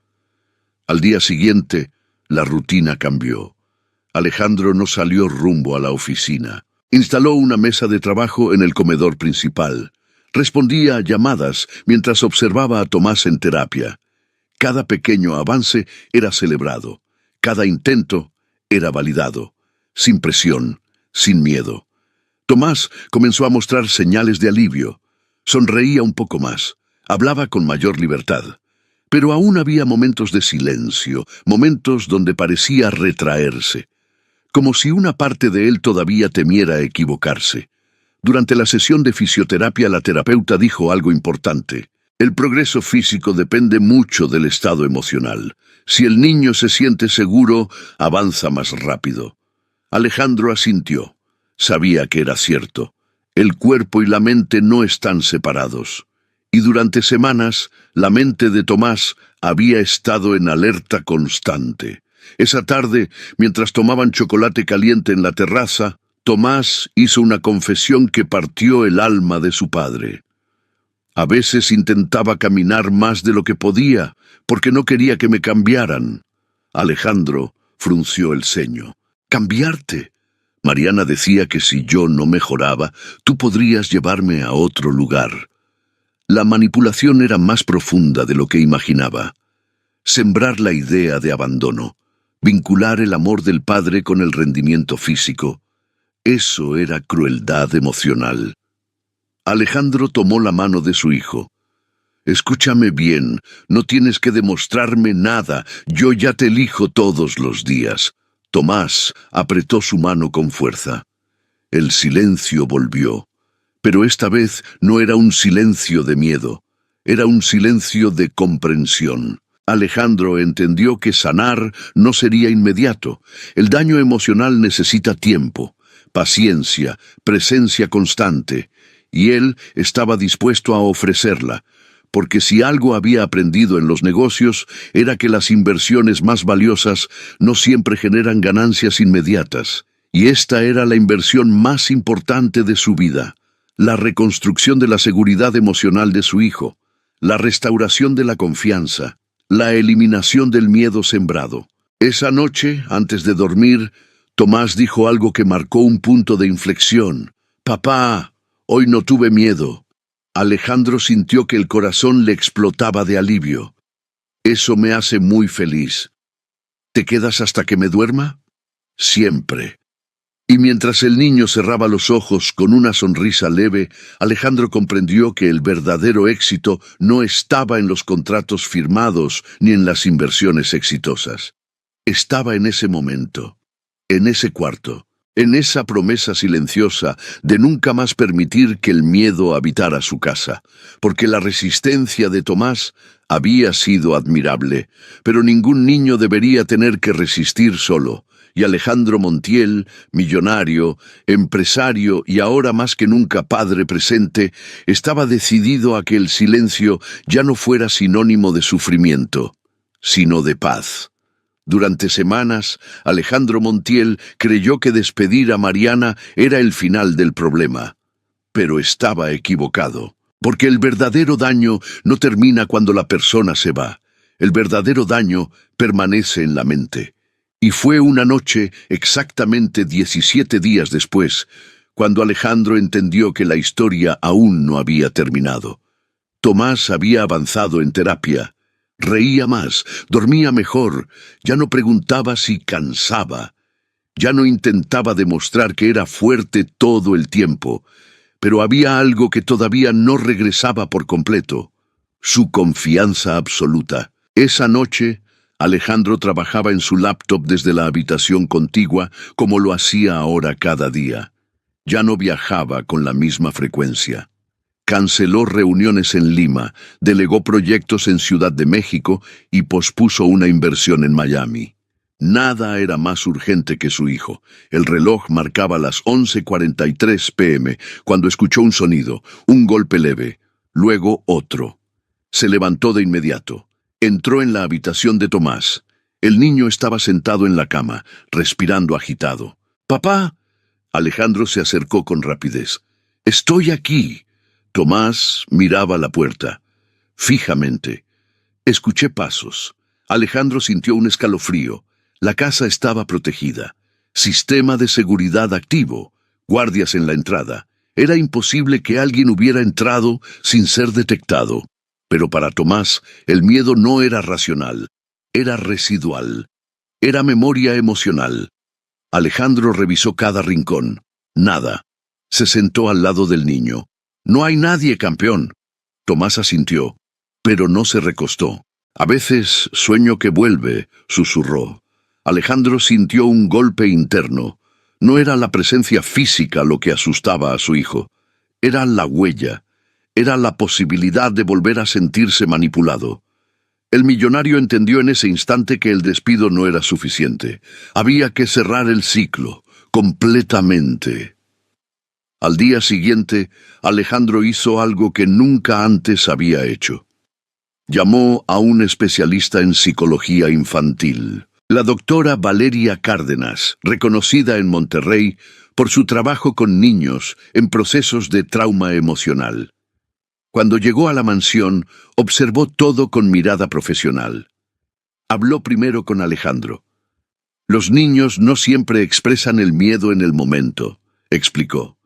Al día siguiente, la rutina cambió. Alejandro no salió rumbo a la oficina. Instaló una mesa de trabajo en el comedor principal. Respondía a llamadas mientras observaba a Tomás en terapia. Cada pequeño avance era celebrado. Cada intento era validado, sin presión, sin miedo. Tomás comenzó a mostrar señales de alivio. Sonreía un poco más, hablaba con mayor libertad. Pero aún había momentos de silencio, momentos donde parecía retraerse, como si una parte de él todavía temiera equivocarse. Durante la sesión de fisioterapia, la terapeuta dijo algo importante: el progreso físico depende mucho del estado emocional. Si el niño se siente seguro, avanza más rápido. Alejandro asintió. Sabía que era cierto. El cuerpo y la mente no están separados. Y durante semanas, la mente de Tomás había estado en alerta constante. Esa tarde, mientras tomaban chocolate caliente en la terraza, Tomás hizo una confesión que partió el alma de su padre. A veces intentaba caminar más de lo que podía, porque no quería que me cambiaran. Alejandro frunció el ceño. ¿Cambiarte? Mariana decía que si yo no mejoraba, tú podrías llevarme a otro lugar. La manipulación era más profunda de lo que imaginaba. Sembrar la idea de abandono, vincular el amor del padre con el rendimiento físico. Eso era crueldad emocional. Alejandro tomó la mano de su hijo. Escúchame bien, no tienes que demostrarme nada, yo ya te elijo todos los días. Tomás apretó su mano con fuerza. El silencio volvió, pero esta vez no era un silencio de miedo, era un silencio de comprensión. Alejandro entendió que sanar no sería inmediato. El daño emocional necesita tiempo, paciencia, presencia constante, y él estaba dispuesto a ofrecerla, porque si algo había aprendido en los negocios era que las inversiones más valiosas no siempre generan ganancias inmediatas, y esta era la inversión más importante de su vida, la reconstrucción de la seguridad emocional de su hijo, la restauración de la confianza, la eliminación del miedo sembrado. Esa noche, antes de dormir, Tomás dijo algo que marcó un punto de inflexión. «Papá, Hoy no tuve miedo. Alejandro sintió que el corazón le explotaba de alivio. Eso me hace muy feliz. ¿Te quedas hasta que me duerma? Siempre. Y mientras el niño cerraba los ojos con una sonrisa leve, Alejandro comprendió que el verdadero éxito no estaba en los contratos firmados ni en las inversiones exitosas. Estaba en ese momento, en ese cuarto, en esa promesa silenciosa de nunca más permitir que el miedo habitara su casa, porque la resistencia de Tomás había sido admirable, pero ningún niño debería tener que resistir solo. Y Alejandro Montiel, millonario, empresario y ahora más que nunca padre presente, estaba decidido a que el silencio ya no fuera sinónimo de sufrimiento, sino de paz. Durante semanas, Alejandro Montiel creyó que despedir a Mariana era el final del problema. Pero estaba equivocado, porque el verdadero daño no termina cuando la persona se va. El verdadero daño permanece en la mente. Y fue una noche, exactamente 17 días después, cuando Alejandro entendió que la historia aún no había terminado. Tomás había avanzado en terapia. Reía más, dormía mejor, ya no preguntaba si cansaba. Ya no intentaba demostrar que era fuerte todo el tiempo, pero había algo que todavía no regresaba por completo: su confianza absoluta. Esa noche, Alejandro trabajaba en su laptop desde la habitación contigua, como lo hacía ahora cada día. Ya no viajaba con la misma frecuencia. Canceló reuniones en Lima, delegó proyectos en Ciudad de México y pospuso una inversión en Miami. Nada era más urgente que su hijo. El reloj marcaba las 11:43 p.m. cuando escuchó un sonido, un golpe leve, luego otro. Se levantó de inmediato. Entró en la habitación de Tomás. El niño estaba sentado en la cama, respirando agitado. «¡Papá!». Alejandro se acercó con rapidez. «Estoy aquí». Tomás miraba la puerta, fijamente. Escuché pasos. Alejandro sintió un escalofrío. La casa estaba protegida. Sistema de seguridad activo. Guardias en la entrada. Era imposible que alguien hubiera entrado sin ser detectado. Pero para Tomás, el miedo no era racional, era residual, era memoria emocional. Alejandro revisó cada rincón. Nada. Se sentó al lado del niño. «No hay nadie, campeón». Tomás asintió, pero no se recostó. «A veces sueño que vuelve», susurró. Alejandro sintió un golpe interno. No era la presencia física lo que asustaba a su hijo. Era la huella. Era la posibilidad de volver a sentirse manipulado. El millonario entendió en ese instante que el despido no era suficiente. Había que cerrar el ciclo, completamente. Al día siguiente, Alejandro hizo algo que nunca antes había hecho. Llamó a un especialista en psicología infantil, la doctora Valeria Cárdenas, reconocida en Monterrey por su trabajo con niños en procesos de trauma emocional. Cuando llegó a la mansión, observó todo con mirada profesional. Habló primero con Alejandro. «Los niños no siempre expresan el miedo en el momento», explicó.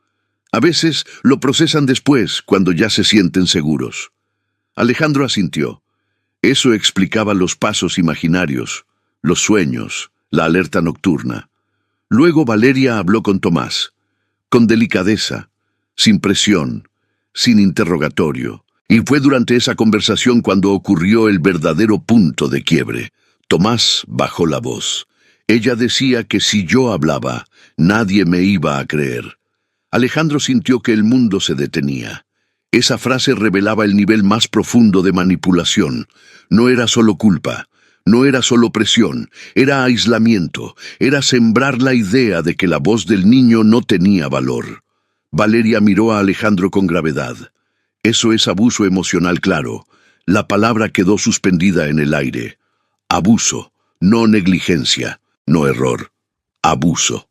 «A veces lo procesan después, cuando ya se sienten seguros». Alejandro asintió. Eso explicaba los pasos imaginarios, los sueños, la alerta nocturna. Luego Valeria habló con Tomás, con delicadeza, sin presión, sin interrogatorio, y fue durante esa conversación cuando ocurrió el verdadero punto de quiebre. Tomás bajó la voz. Ella decía que si yo hablaba, nadie me iba a creer. Alejandro sintió que el mundo se detenía. Esa frase revelaba el nivel más profundo de manipulación. No era solo culpa, no era solo presión, era aislamiento, era sembrar la idea de que la voz del niño no tenía valor. Valeria miró a Alejandro con gravedad. «Eso es abuso emocional, claro». La palabra quedó suspendida en el aire. Abuso, no negligencia, no error. Abuso.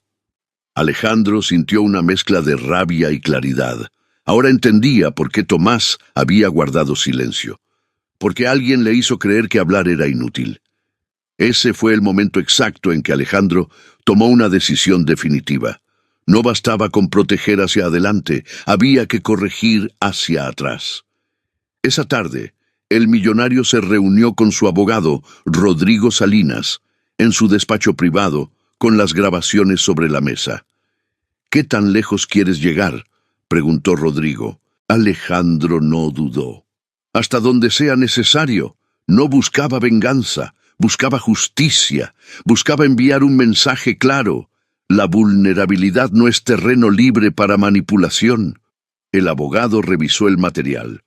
Alejandro sintió una mezcla de rabia y claridad. Ahora entendía por qué Tomás había guardado silencio. Porque alguien le hizo creer que hablar era inútil. Ese fue el momento exacto en que Alejandro tomó una decisión definitiva. No bastaba con proteger hacia adelante, había que corregir hacia atrás. Esa tarde, el millonario se reunió con su abogado, Rodrigo Salinas, en su despacho privado, con las grabaciones sobre la mesa. «¿Qué tan lejos quieres llegar?», preguntó Rodrigo. Alejandro no dudó. «Hasta donde sea necesario». No buscaba venganza, buscaba justicia, buscaba enviar un mensaje claro. La vulnerabilidad no es terreno libre para manipulación. El abogado revisó el material.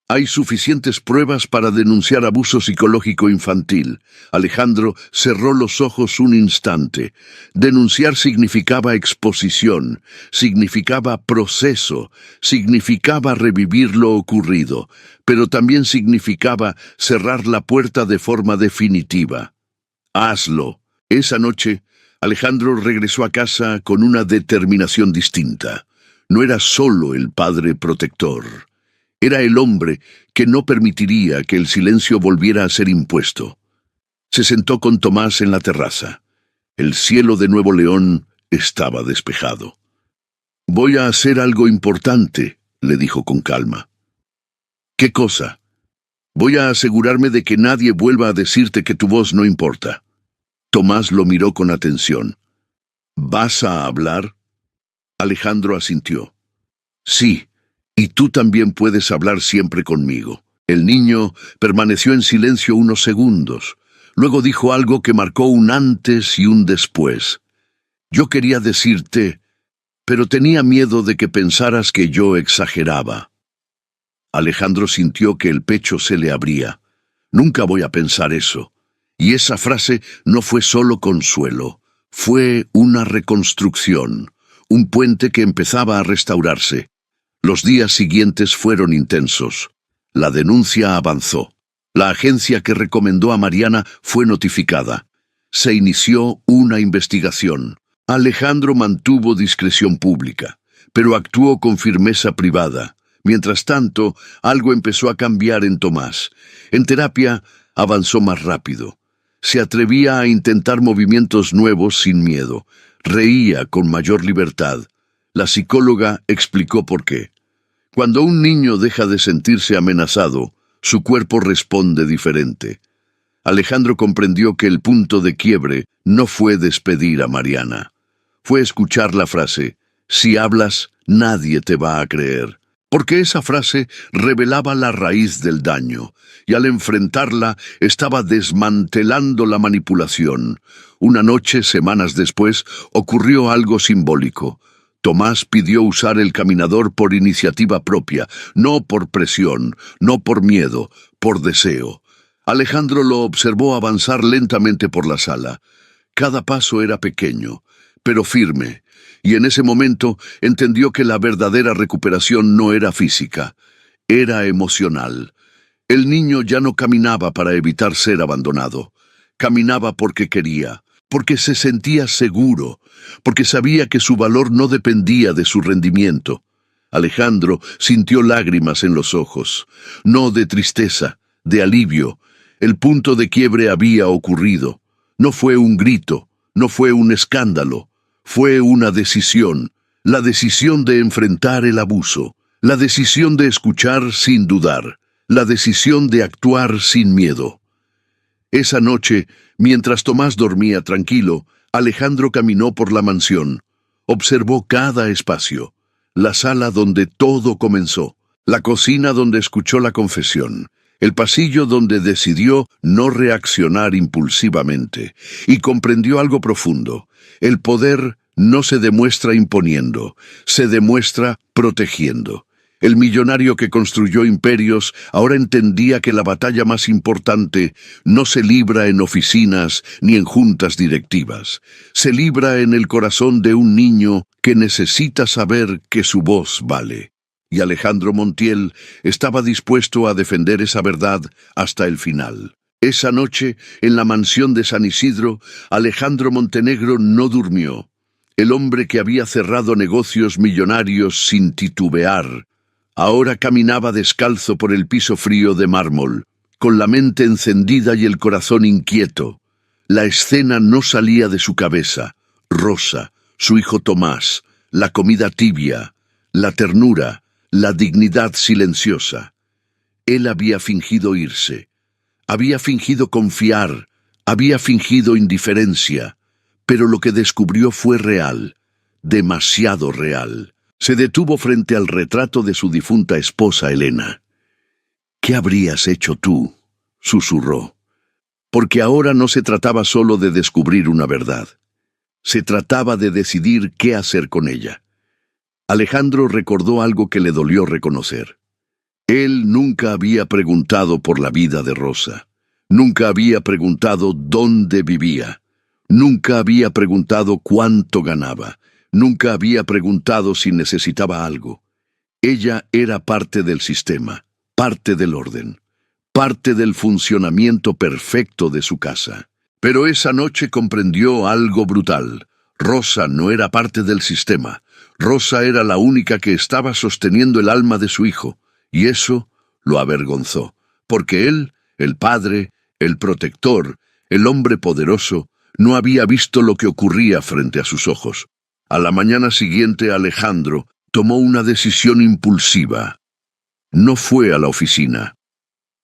«Hay suficientes pruebas para denunciar abuso psicológico infantil». Alejandro cerró los ojos un instante. Denunciar significaba exposición, significaba proceso, significaba revivir lo ocurrido, pero también significaba cerrar la puerta de forma definitiva. «Hazlo». Esa noche, Alejandro regresó a casa con una determinación distinta. No era solo el padre protector. Era el hombre que no permitiría que el silencio volviera a ser impuesto. Se sentó con Tomás en la terraza. El cielo de Nuevo León estaba despejado. «Voy a hacer algo importante», le dijo con calma. «¿Qué cosa?». «Voy a asegurarme de que nadie vuelva a decirte que tu voz no importa». Tomás lo miró con atención. «¿Vas a hablar?». Alejandro asintió. «Sí. Y tú también puedes hablar siempre conmigo». El niño permaneció en silencio unos segundos. Luego dijo algo que marcó un antes y un después. «Yo quería decirte, pero tenía miedo de que pensaras que yo exageraba». Alejandro sintió que el pecho se le abría. «Nunca voy a pensar eso». Y esa frase no fue solo consuelo, fue una reconstrucción, un puente que empezaba a restaurarse. Los días siguientes fueron intensos. La denuncia avanzó. La agencia que recomendó a Mariana fue notificada. Se inició una investigación. Alejandro mantuvo discreción pública, pero actuó con firmeza privada. Mientras tanto, algo empezó a cambiar en Tomás. En terapia, avanzó más rápido. Se atrevía a intentar movimientos nuevos sin miedo. Reía con mayor libertad. La psicóloga explicó por qué. Cuando un niño deja de sentirse amenazado, su cuerpo responde diferente. Alejandro comprendió que el punto de quiebre no fue despedir a Mariana. Fue escuchar la frase, «Si hablas, nadie te va a creer». Porque esa frase revelaba la raíz del daño, y al enfrentarla estaba desmantelando la manipulación. Una noche, semanas después, ocurrió algo simbólico. Tomás pidió usar el caminador por iniciativa propia, no por presión, no por miedo, por deseo. Alejandro lo observó avanzar lentamente por la sala. Cada paso era pequeño, pero firme, y en ese momento entendió que la verdadera recuperación no era física, era emocional. El niño ya no caminaba para evitar ser abandonado. Caminaba porque quería, porque se sentía seguro, porque sabía que su valor no dependía de su rendimiento. Alejandro sintió lágrimas en los ojos, no de tristeza, de alivio. El punto de quiebre había ocurrido. No fue un grito, no fue un escándalo. Fue una decisión, la decisión de enfrentar el abuso, la decisión de escuchar sin dudar, la decisión de actuar sin miedo. Esa noche, mientras Tomás dormía tranquilo, Alejandro caminó por la mansión. Observó cada espacio, la sala donde todo comenzó, la cocina donde escuchó la confesión, el pasillo donde decidió no reaccionar impulsivamente, y comprendió algo profundo. El poder no se demuestra imponiendo, se demuestra protegiendo. El millonario que construyó imperios ahora entendía que la batalla más importante no se libra en oficinas ni en juntas directivas. Se libra en el corazón de un niño que necesita saber que su voz vale. Y Alejandro Montiel estaba dispuesto a defender esa verdad hasta el final. Esa noche, en la mansión de San Isidro, Alejandro Montenegro no durmió. El hombre que había cerrado negocios millonarios sin titubear, ahora caminaba descalzo por el piso frío de mármol, con la mente encendida y el corazón inquieto. La escena no salía de su cabeza. Rosa, su hijo Tomás, la comida tibia, la ternura, la dignidad silenciosa. Él había fingido irse, había fingido confiar, había fingido indiferencia, pero lo que descubrió fue real, demasiado real. Se detuvo frente al retrato de su difunta esposa Elena. «¿Qué habrías hecho tú?», susurró. Porque ahora no se trataba solo de descubrir una verdad. Se trataba de decidir qué hacer con ella. Alejandro recordó algo que le dolió reconocer. Él nunca había preguntado por la vida de Rosa. Nunca había preguntado dónde vivía. Nunca había preguntado cuánto ganaba. Nunca había preguntado si necesitaba algo. Ella era parte del sistema, parte del orden, parte del funcionamiento perfecto de su casa. Pero esa noche comprendió algo brutal. Rosa no era parte del sistema. Rosa era la única que estaba sosteniendo el alma de su hijo, y eso lo avergonzó, porque él, el padre, el protector, el hombre poderoso, no había visto lo que ocurría frente a sus ojos. A la mañana siguiente, Alejandro tomó una decisión impulsiva. No fue a la oficina.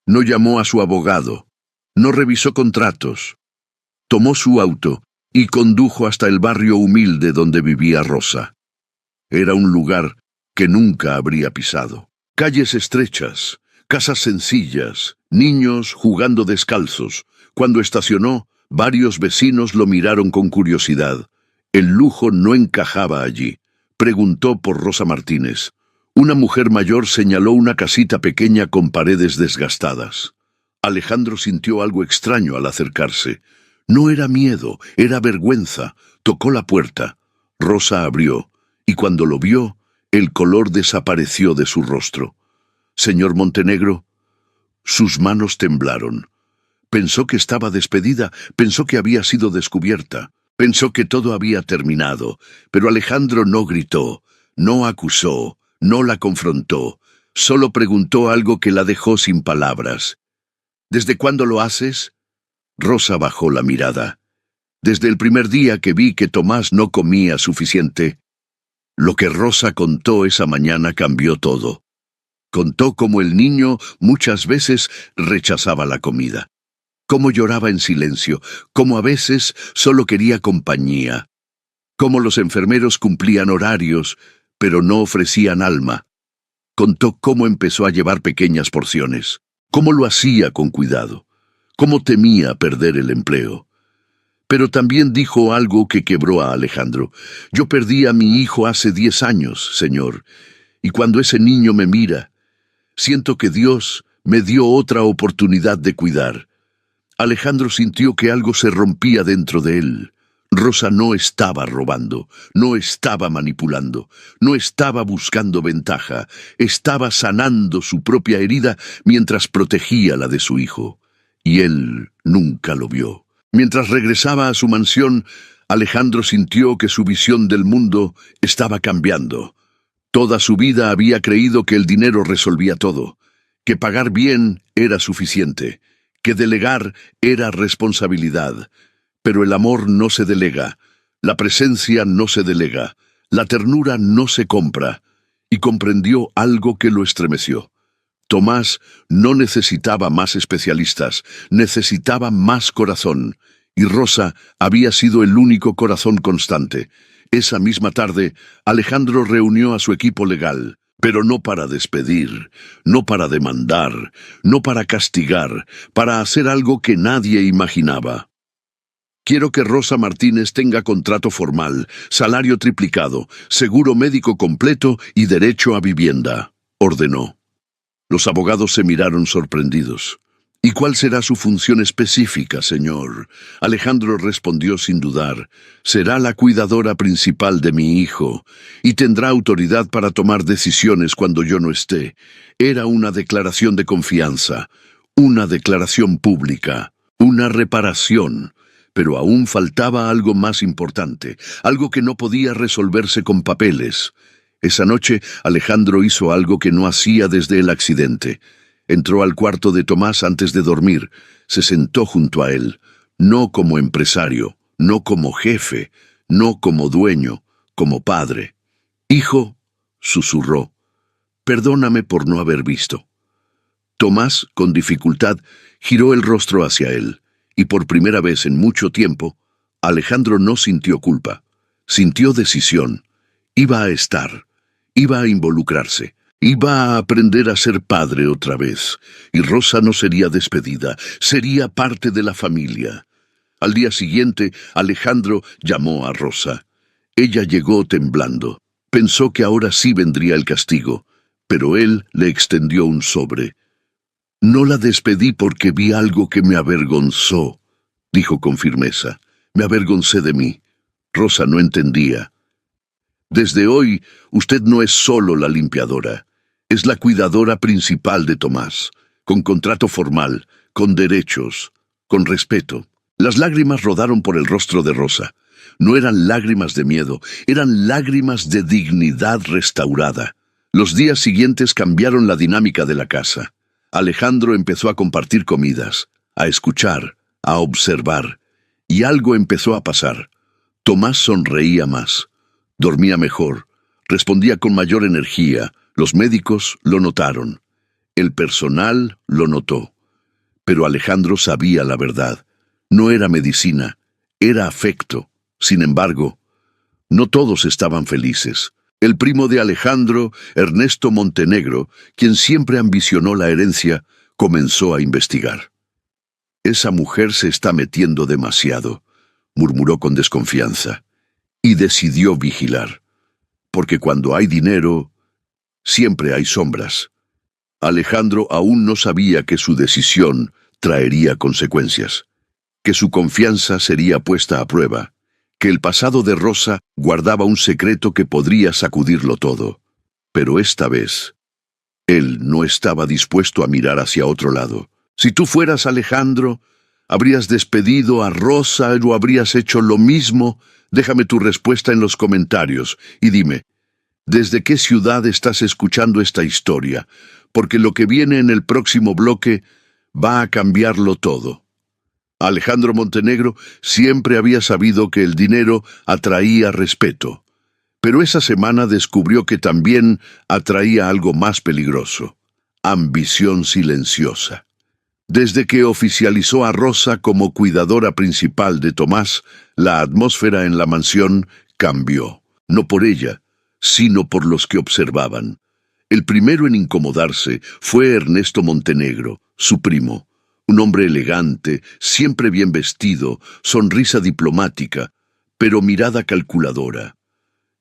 No llamó a su abogado. No revisó contratos. Tomó su auto y condujo hasta el barrio humilde donde vivía Rosa. Era un lugar que nunca habría pisado. Calles estrechas, casas sencillas, niños jugando descalzos. Cuando estacionó, varios vecinos lo miraron con curiosidad. El lujo no encajaba allí. Preguntó por Rosa Martínez. Una mujer mayor señaló una casita pequeña con paredes desgastadas. Alejandro sintió algo extraño al acercarse. No era miedo, era vergüenza. Tocó la puerta. Rosa abrió, y cuando lo vio, el color desapareció de su rostro. «Señor Montenegro». Sus manos temblaron. Pensó que estaba despedida, pensó que había sido descubierta. Pensó que todo había terminado, pero Alejandro no gritó, no acusó, no la confrontó, solo preguntó algo que la dejó sin palabras. «¿Desde cuándo lo haces?». Rosa bajó la mirada. «Desde el primer día que vi que Tomás no comía suficiente». Lo que Rosa contó esa mañana cambió todo. Contó cómo el niño muchas veces rechazaba la comida. Cómo lloraba en silencio, cómo a veces solo quería compañía. Cómo los enfermeros cumplían horarios, pero no ofrecían alma. Contó cómo empezó a llevar pequeñas porciones, cómo lo hacía con cuidado, cómo temía perder el empleo. Pero también dijo algo que quebró a Alejandro. «Yo perdí a mi hijo hace 10 años, señor, y cuando ese niño me mira, siento que Dios me dio otra oportunidad de cuidar». Alejandro sintió que algo se rompía dentro de él. Rosa no estaba robando, no estaba manipulando, no estaba buscando ventaja, estaba sanando su propia herida mientras protegía la de su hijo. Y él nunca lo vio. Mientras regresaba a su mansión, Alejandro sintió que su visión del mundo estaba cambiando. Toda su vida había creído que el dinero resolvía todo, que pagar bien era suficiente, que delegar era responsabilidad. Pero el amor no se delega, la presencia no se delega, la ternura no se compra, y comprendió algo que lo estremeció. Tomás no necesitaba más especialistas, necesitaba más corazón, y Rosa había sido el único corazón constante. Esa misma tarde, Alejandro reunió a su equipo legal, pero no para despedir, no para demandar, no para castigar, para hacer algo que nadie imaginaba. «Quiero que Rosa Martínez tenga contrato formal, salario triplicado, seguro médico completo y derecho a vivienda», ordenó. Los abogados se miraron sorprendidos. «¿Y cuál será su función específica, señor?». Alejandro respondió sin dudar. «Será la cuidadora principal de mi hijo, y tendrá autoridad para tomar decisiones cuando yo no esté». Era una declaración de confianza, una declaración pública, una reparación. Pero aún faltaba algo más importante, algo que no podía resolverse con papeles. Esa noche, Alejandro hizo algo que no hacía desde el accidente. Entró al cuarto de Tomás antes de dormir, se sentó junto a él, no como empresario, no como jefe, no como dueño, como padre. Hijo, susurró, perdóname por no haber visto. Tomás, con dificultad, giró el rostro hacia él, y por primera vez en mucho tiempo, Alejandro no sintió culpa, sintió decisión. Iba a estar, iba a involucrarse, iba a aprender a ser padre otra vez, y Rosa no sería despedida, sería parte de la familia. Al día siguiente, Alejandro llamó a Rosa. Ella llegó temblando. Pensó que ahora sí vendría el castigo, pero él le extendió un sobre. No la despedí porque vi algo que me avergonzó, dijo con firmeza. Me avergoncé de mí. Rosa no entendía. Desde hoy, usted no es solo la limpiadora. Es la cuidadora principal de Tomás, con contrato formal, con derechos, con respeto. Las lágrimas rodaron por el rostro de Rosa. No eran lágrimas de miedo, eran lágrimas de dignidad restaurada. Los días siguientes cambiaron la dinámica de la casa. Alejandro empezó a compartir comidas, a escuchar, a observar, y algo empezó a pasar. Tomás sonreía más, dormía mejor, respondía con mayor energía. Los médicos lo notaron, el personal lo notó. Pero Alejandro sabía la verdad. No era medicina, era afecto. Sin embargo, no todos estaban felices. El primo de Alejandro, Ernesto Montenegro, quien siempre ambicionó la herencia, comenzó a investigar. «Esa mujer se está metiendo demasiado», murmuró con desconfianza, y decidió vigilar. Porque cuando hay dinero, siempre hay sombras. Alejandro aún no sabía que su decisión traería consecuencias, que su confianza sería puesta a prueba, que el pasado de Rosa guardaba un secreto que podría sacudirlo todo. Pero esta vez, él no estaba dispuesto a mirar hacia otro lado. Si tú fueras Alejandro, ¿habrías despedido a Rosa o habrías hecho lo mismo? Déjame tu respuesta en los comentarios y dime, ¿desde qué ciudad estás escuchando esta historia? Porque lo que viene en el próximo bloque va a cambiarlo todo. Alejandro Montenegro siempre había sabido que el dinero atraía respeto, pero esa semana descubrió que también atraía algo más peligroso: ambición silenciosa. Desde que oficializó a Rosa como cuidadora principal de Tomás, la atmósfera en la mansión cambió, no por ella, sino por los que observaban. El primero en incomodarse fue Ernesto Montenegro, su primo. Un hombre elegante, siempre bien vestido, sonrisa diplomática, pero mirada calculadora.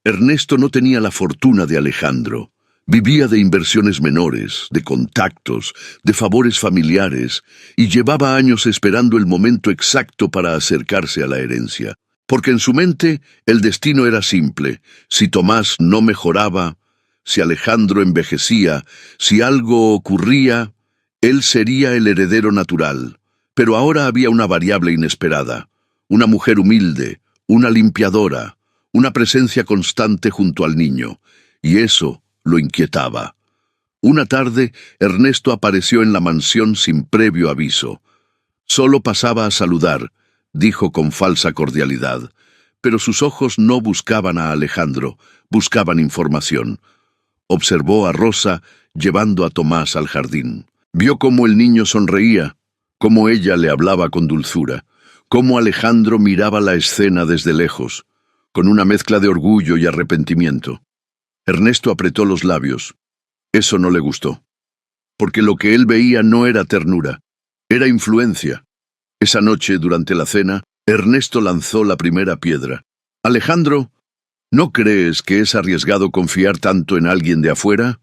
Ernesto no tenía la fortuna de Alejandro. Vivía de inversiones menores, de contactos, de favores familiares, y llevaba años esperando el momento exacto para acercarse a la herencia. Porque en su mente el destino era simple: si Tomás no mejoraba, si Alejandro envejecía, si algo ocurría, él sería el heredero natural. Pero ahora había una variable inesperada: una mujer humilde, una limpiadora, una presencia constante junto al niño, y eso lo inquietaba. Una tarde, Ernesto apareció en la mansión sin previo aviso. Solo pasaba a saludar, dijo con falsa cordialidad, pero sus ojos no buscaban a Alejandro, buscaban información. Observó a Rosa llevando a Tomás al jardín. Vio cómo el niño sonreía, cómo ella le hablaba con dulzura, cómo Alejandro miraba la escena desde lejos, con una mezcla de orgullo y arrepentimiento. Ernesto apretó los labios. Eso no le gustó, porque lo que él veía no era ternura, era influencia. Esa noche, durante la cena, Ernesto lanzó la primera piedra. «Alejandro, ¿no crees que es arriesgado confiar tanto en alguien de afuera?»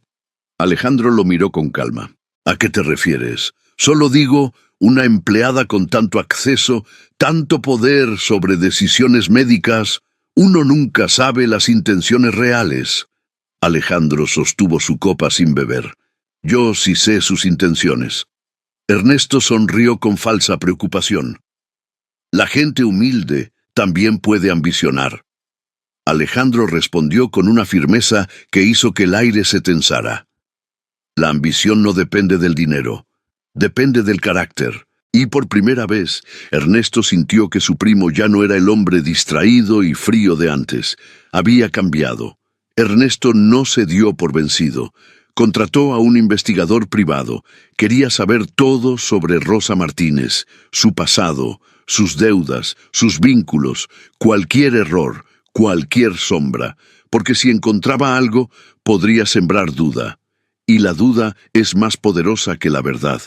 Alejandro lo miró con calma. «¿A qué te refieres? Solo digo, una empleada con tanto acceso, tanto poder sobre decisiones médicas, uno nunca sabe las intenciones reales». Alejandro sostuvo su copa sin beber. «Yo sí sé sus intenciones». Ernesto sonrió con falsa preocupación. «La gente humilde también puede ambicionar». Alejandro respondió con una firmeza que hizo que el aire se tensara. «La ambición no depende del dinero, depende del carácter». Y por primera vez, Ernesto sintió que su primo ya no era el hombre distraído y frío de antes. Había cambiado. Ernesto no se dio por vencido. Contrató a un investigador privado. Quería saber todo sobre Rosa Martínez, su pasado, sus deudas, sus vínculos, cualquier error, cualquier sombra, porque si encontraba algo, podría sembrar duda. Y la duda es más poderosa que la verdad.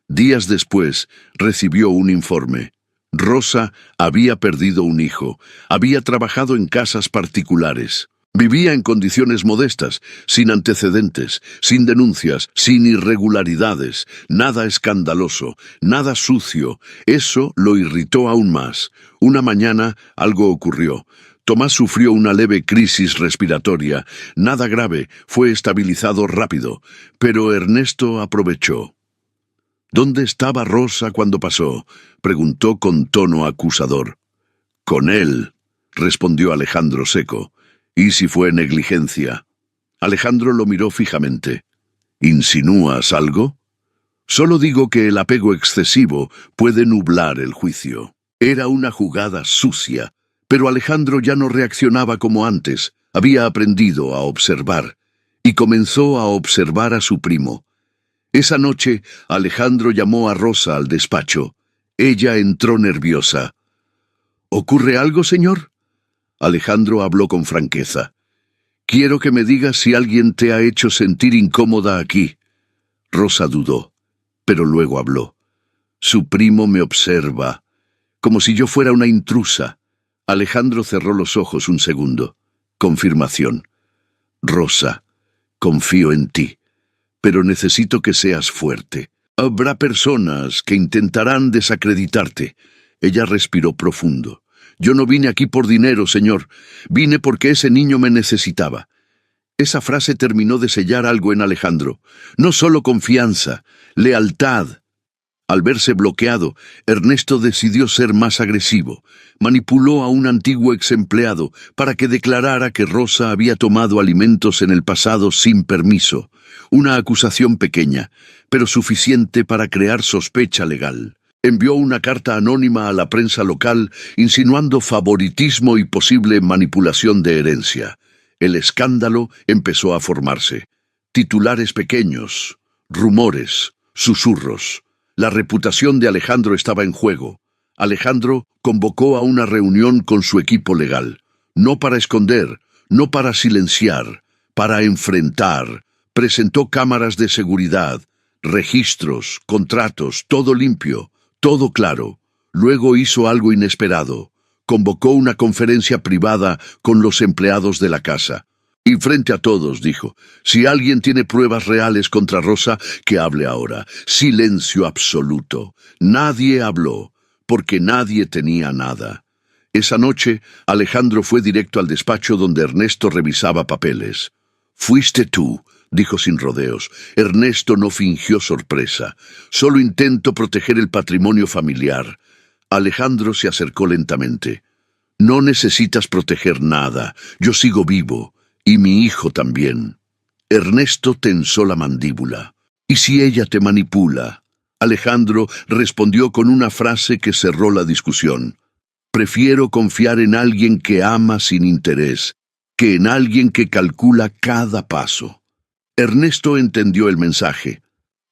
Días después, recibió un informe. Rosa había perdido un hijo, había trabajado en casas particulares. Vivía en condiciones modestas, sin antecedentes, sin denuncias, sin irregularidades, nada escandaloso, nada sucio. Eso lo irritó aún más. Una mañana algo ocurrió. Tomás sufrió una leve crisis respiratoria. Nada grave, fue estabilizado rápido. Pero Ernesto aprovechó. ¿Dónde estaba Rosa cuando pasó?, preguntó con tono acusador. Con él, respondió Alejandro seco. ¿Y si fue negligencia? Alejandro lo miró fijamente. ¿Insinúas algo? Solo digo que el apego excesivo puede nublar el juicio. Era una jugada sucia, pero Alejandro ya no reaccionaba como antes. Había aprendido a observar, y comenzó a observar a su primo. Esa noche, Alejandro llamó a Rosa al despacho. Ella entró nerviosa. ¿Ocurre algo, señor? Alejandro habló con franqueza. Quiero que me digas si alguien te ha hecho sentir incómoda aquí. Rosa dudó, pero luego habló. Su primo me observa, como si yo fuera una intrusa. Alejandro cerró los ojos un segundo. Confirmación. Rosa, confío en ti, pero necesito que seas fuerte. Habrá personas que intentarán desacreditarte. Ella respiró profundo. Yo no vine aquí por dinero, señor. Vine porque ese niño me necesitaba. Esa frase terminó de sellar algo en Alejandro. No solo confianza, lealtad. Al verse bloqueado, Ernesto decidió ser más agresivo. Manipuló a un antiguo exempleado para que declarara que Rosa había tomado alimentos en el pasado sin permiso. Una acusación pequeña, pero suficiente para crear sospecha legal. Envió una carta anónima a la prensa local insinuando favoritismo y posible manipulación de herencia. El escándalo empezó a formarse. Titulares pequeños, rumores, susurros. La reputación de Alejandro estaba en juego. Alejandro convocó a una reunión con su equipo legal. No para esconder, no para silenciar, para enfrentar. Presentó cámaras de seguridad, registros, contratos, todo limpio. Todo claro. Luego hizo algo inesperado. Convocó una conferencia privada con los empleados de la casa. Y frente a todos dijo, si alguien tiene pruebas reales contra Rosa, que hable ahora. Silencio absoluto. Nadie habló, porque nadie tenía nada. Esa noche, Alejandro fue directo al despacho donde Ernesto revisaba papeles. Fuiste tú, dijo sin rodeos. Ernesto no fingió sorpresa. Solo intento proteger el patrimonio familiar. Alejandro se acercó lentamente. No necesitas proteger nada. Yo sigo vivo. Y mi hijo también. Ernesto tensó la mandíbula. ¿Y si ella te manipula? Alejandro respondió con una frase que cerró la discusión. Prefiero confiar en alguien que ama sin interés, que en alguien que calcula cada paso. Ernesto entendió el mensaje.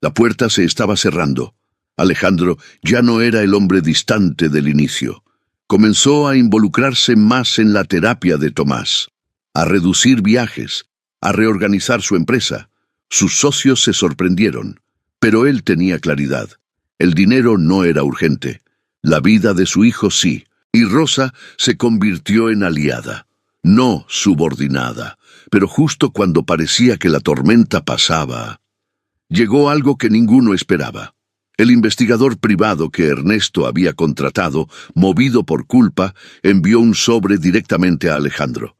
La puerta se estaba cerrando. Alejandro ya no era el hombre distante del inicio. Comenzó a involucrarse más en la terapia de Tomás, a reducir viajes, a reorganizar su empresa. Sus socios se sorprendieron, pero él tenía claridad. El dinero no era urgente. La vida de su hijo sí, y Rosa se convirtió en aliada, no subordinada. Pero justo cuando parecía que la tormenta pasaba, llegó algo que ninguno esperaba. El investigador privado que Ernesto había contratado, movido por culpa, envió un sobre directamente a Alejandro.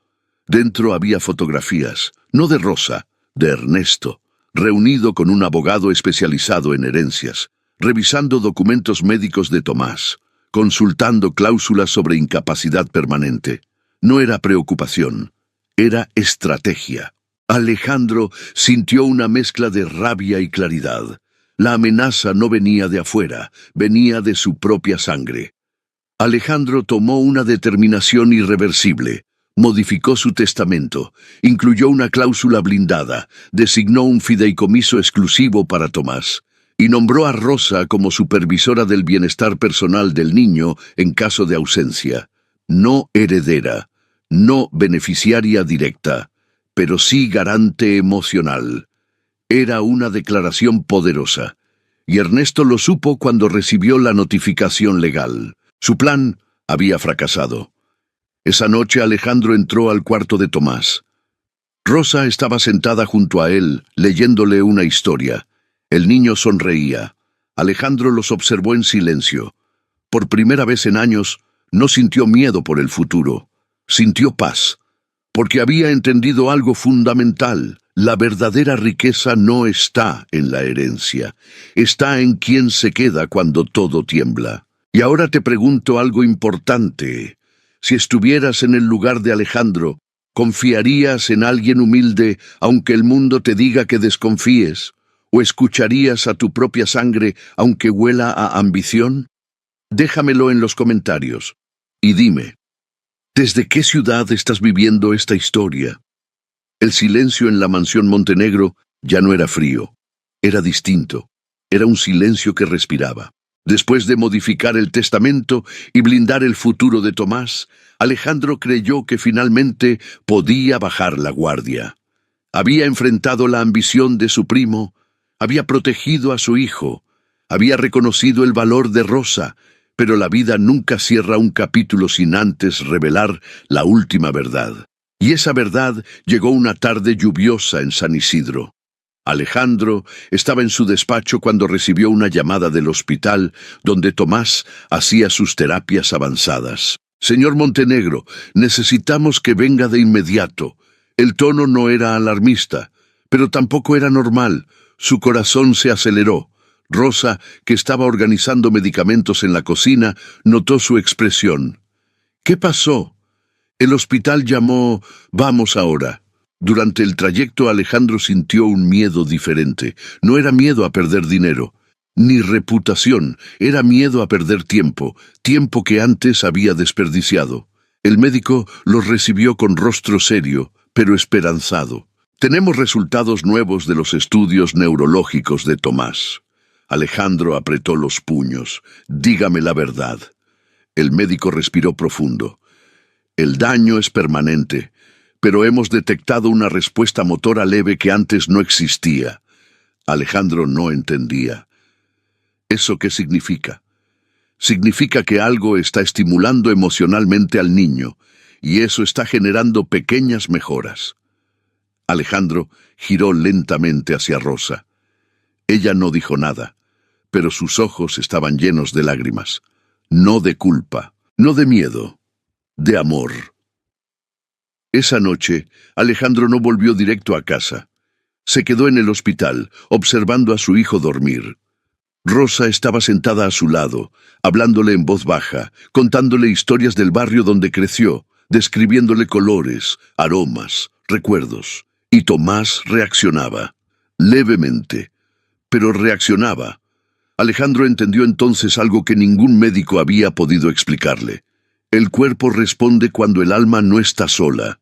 Dentro había fotografías, no de Rosa, de Ernesto, reunido con un abogado especializado en herencias, revisando documentos médicos de Tomás, consultando cláusulas sobre incapacidad permanente. No era preocupación, era estrategia. Alejandro sintió una mezcla de rabia y claridad. La amenaza no venía de afuera, venía de su propia sangre. Alejandro tomó una determinación irreversible. Modificó su testamento, incluyó una cláusula blindada, designó un fideicomiso exclusivo para Tomás y nombró a Rosa como supervisora del bienestar personal del niño en caso de ausencia. No heredera, no beneficiaria directa, pero sí garante emocional. Era una declaración poderosa, y Ernesto lo supo cuando recibió la notificación legal. Su plan había fracasado. Esa noche Alejandro entró al cuarto de Tomás. Rosa estaba sentada junto a él, leyéndole una historia. El niño sonreía. Alejandro los observó en silencio. Por primera vez en años, no sintió miedo por el futuro. Sintió paz, porque había entendido algo fundamental. La verdadera riqueza no está en la herencia, está en quien se queda cuando todo tiembla. Y ahora te pregunto algo importante. Si estuvieras en el lugar de Alejandro, ¿confiarías en alguien humilde aunque el mundo te diga que desconfíes? ¿O escucharías a tu propia sangre aunque huela a ambición? Déjamelo en los comentarios. Y dime, ¿desde qué ciudad estás viviendo esta historia? El silencio en la mansión Montenegro ya no era frío, era distinto, era un silencio que respiraba. Después de modificar el testamento y blindar el futuro de Tomás, Alejandro creyó que finalmente podía bajar la guardia. Había enfrentado la ambición de su primo, había protegido a su hijo, había reconocido el valor de Rosa, pero la vida nunca cierra un capítulo sin antes revelar la última verdad. Y esa verdad llegó una tarde lluviosa en San Isidro. Alejandro estaba en su despacho cuando recibió una llamada del hospital donde Tomás hacía sus terapias avanzadas. «Señor Montenegro, necesitamos que venga de inmediato». El tono no era alarmista, pero tampoco era normal. Su corazón se aceleró. Rosa, que estaba organizando medicamentos en la cocina, notó su expresión. «¿Qué pasó?» «El hospital llamó. Vamos ahora». Durante el trayecto Alejandro sintió un miedo diferente. No era miedo a perder dinero, ni reputación, era miedo a perder tiempo, tiempo que antes había desperdiciado. El médico los recibió con rostro serio, pero esperanzado. «Tenemos resultados nuevos de los estudios neurológicos de Tomás». Alejandro apretó los puños. «Dígame la verdad». El médico respiró profundo. «El daño es permanente, pero hemos detectado una respuesta motora leve que antes no existía». Alejandro no entendía. ¿Eso qué significa? Significa que algo está estimulando emocionalmente al niño, y eso está generando pequeñas mejoras. Alejandro giró lentamente hacia Rosa. Ella no dijo nada, pero sus ojos estaban llenos de lágrimas. No de culpa, no de miedo, de amor. Esa noche, Alejandro no volvió directo a casa. Se quedó en el hospital, observando a su hijo dormir. Rosa estaba sentada a su lado, hablándole en voz baja, contándole historias del barrio donde creció, describiéndole colores, aromas, recuerdos. Y Tomás reaccionaba, levemente, pero reaccionaba. Alejandro entendió entonces algo que ningún médico había podido explicarle. El cuerpo responde cuando el alma no está sola.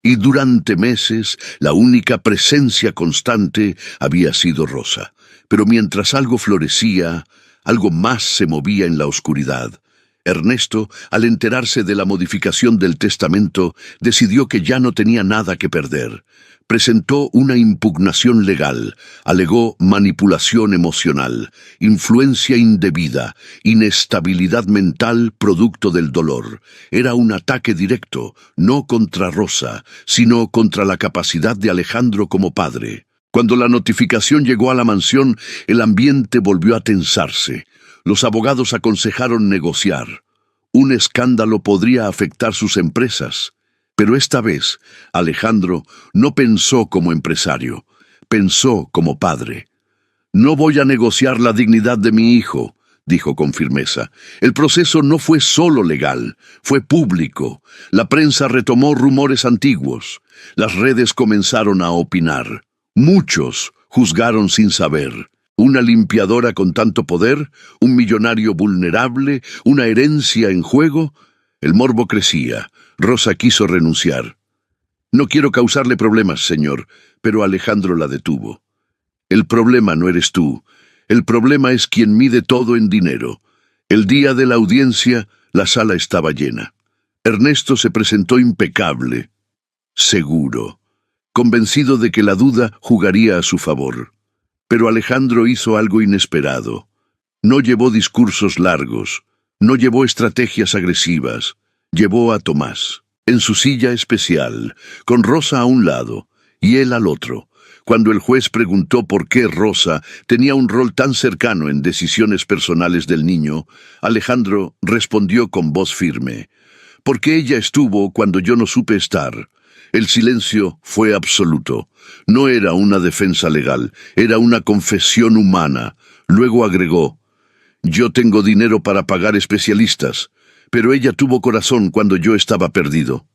Y durante meses, la única presencia constante había sido Rosa. Pero mientras algo florecía, algo más se movía en la oscuridad. Ernesto, al enterarse de la modificación del testamento, decidió que ya no tenía nada que perder. Presentó una impugnación legal, alegó manipulación emocional, influencia indebida, inestabilidad mental producto del dolor. Era un ataque directo, no contra Rosa, sino contra la capacidad de Alejandro como padre. Cuando la notificación llegó a la mansión, el ambiente volvió a tensarse. Los abogados aconsejaron negociar. Un escándalo podría afectar sus empresas. Pero esta vez, Alejandro no pensó como empresario, pensó como padre. «No voy a negociar la dignidad de mi hijo», dijo con firmeza. El proceso no fue solo legal, fue público. La prensa retomó rumores antiguos. Las redes comenzaron a opinar. Muchos juzgaron sin saber. Una limpiadora con tanto poder, un millonario vulnerable, una herencia en juego. El morbo crecía. Rosa quiso renunciar. No quiero causarle problemas, señor, pero Alejandro la detuvo. El problema no eres tú. El problema es quien mide todo en dinero. El día de la audiencia, la sala estaba llena. Ernesto se presentó impecable, seguro, convencido de que la duda jugaría a su favor. Pero Alejandro hizo algo inesperado. No llevó discursos largos, no llevó estrategias agresivas, llevó a Tomás, en su silla especial, con Rosa a un lado y él al otro. Cuando el juez preguntó por qué Rosa tenía un rol tan cercano en decisiones personales del niño, Alejandro respondió con voz firme: «Porque ella estuvo cuando yo no supe estar». El silencio fue absoluto. No era una defensa legal, era una confesión humana. Luego agregó: «Yo tengo dinero para pagar especialistas, pero ella tuvo corazón cuando yo estaba perdido».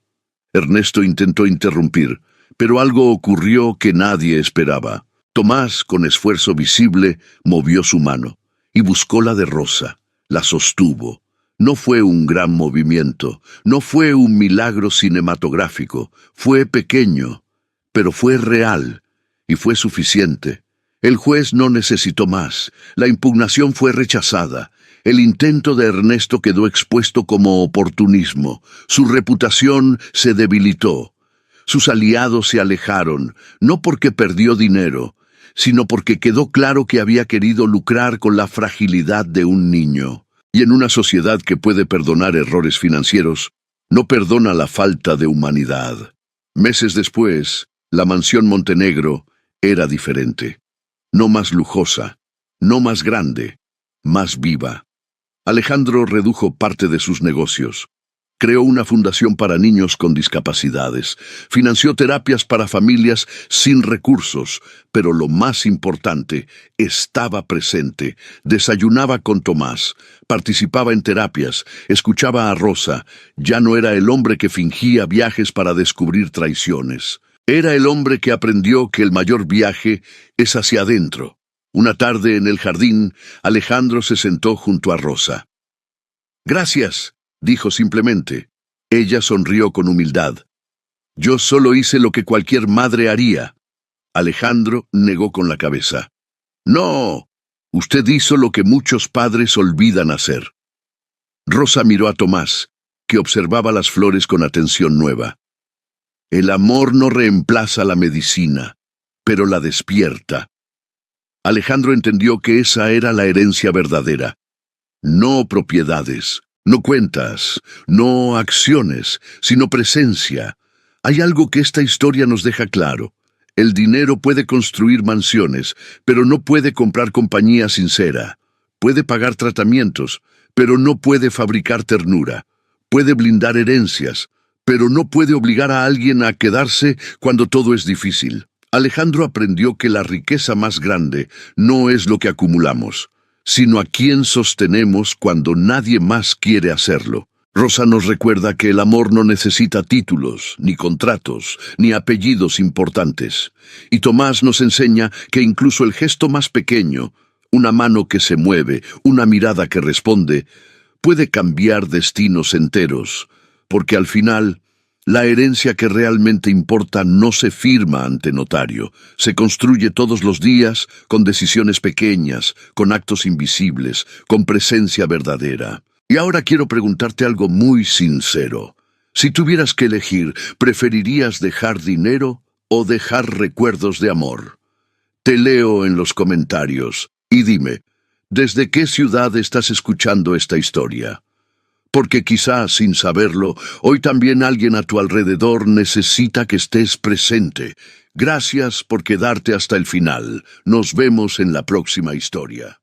Ernesto intentó interrumpir, pero algo ocurrió que nadie esperaba. Tomás, con esfuerzo visible, movió su mano y buscó la de Rosa. La sostuvo. No fue un gran movimiento, no fue un milagro cinematográfico, fue pequeño, pero fue real y fue suficiente. El juez no necesitó más. La impugnación fue rechazada. El intento de Ernesto quedó expuesto como oportunismo. Su reputación se debilitó. Sus aliados se alejaron, no porque perdió dinero, sino porque quedó claro que había querido lucrar con la fragilidad de un niño. Y en una sociedad que puede perdonar errores financieros, no perdona la falta de humanidad. Meses después, la mansión Montenegro era diferente. No más lujosa, no más grande, más viva. Alejandro redujo parte de sus negocios. Creó una fundación para niños con discapacidades. Financió terapias para familias sin recursos, pero lo más importante, estaba presente. Desayunaba con Tomás, participaba en terapias, escuchaba a Rosa. Ya no era el hombre que fingía viajes para descubrir traiciones. Era el hombre que aprendió que el mayor viaje es hacia adentro. Una tarde en el jardín, Alejandro se sentó junto a Rosa. «Gracias», dijo simplemente. Ella sonrió con humildad. «Yo solo hice lo que cualquier madre haría». Alejandro negó con la cabeza. «No, usted hizo lo que muchos padres olvidan hacer». Rosa miró a Tomás, que observaba las flores con atención nueva. «El amor no reemplaza la medicina, pero la despierta». Alejandro entendió que esa era la herencia verdadera. No propiedades, no cuentas, no acciones, sino presencia. Hay algo que esta historia nos deja claro. El dinero puede construir mansiones, pero no puede comprar compañía sincera. Puede pagar tratamientos, pero no puede fabricar ternura. Puede blindar herencias, pero no puede obligar a alguien a quedarse cuando todo es difícil. Alejandro aprendió que la riqueza más grande no es lo que acumulamos, sino a quien sostenemos cuando nadie más quiere hacerlo. Rosa nos recuerda que el amor no necesita títulos, ni contratos, ni apellidos importantes. Y Tomás nos enseña que incluso el gesto más pequeño, una mano que se mueve, una mirada que responde, puede cambiar destinos enteros, porque al final, la herencia que realmente importa no se firma ante notario, se construye todos los días con decisiones pequeñas, con actos invisibles, con presencia verdadera. Y ahora quiero preguntarte algo muy sincero. Si tuvieras que elegir, ¿preferirías dejar dinero o dejar recuerdos de amor? Te leo en los comentarios y dime, ¿desde qué ciudad estás escuchando esta historia? Porque quizás, sin saberlo, hoy también alguien a tu alrededor necesita que estés presente. Gracias por quedarte hasta el final. Nos vemos en la próxima historia.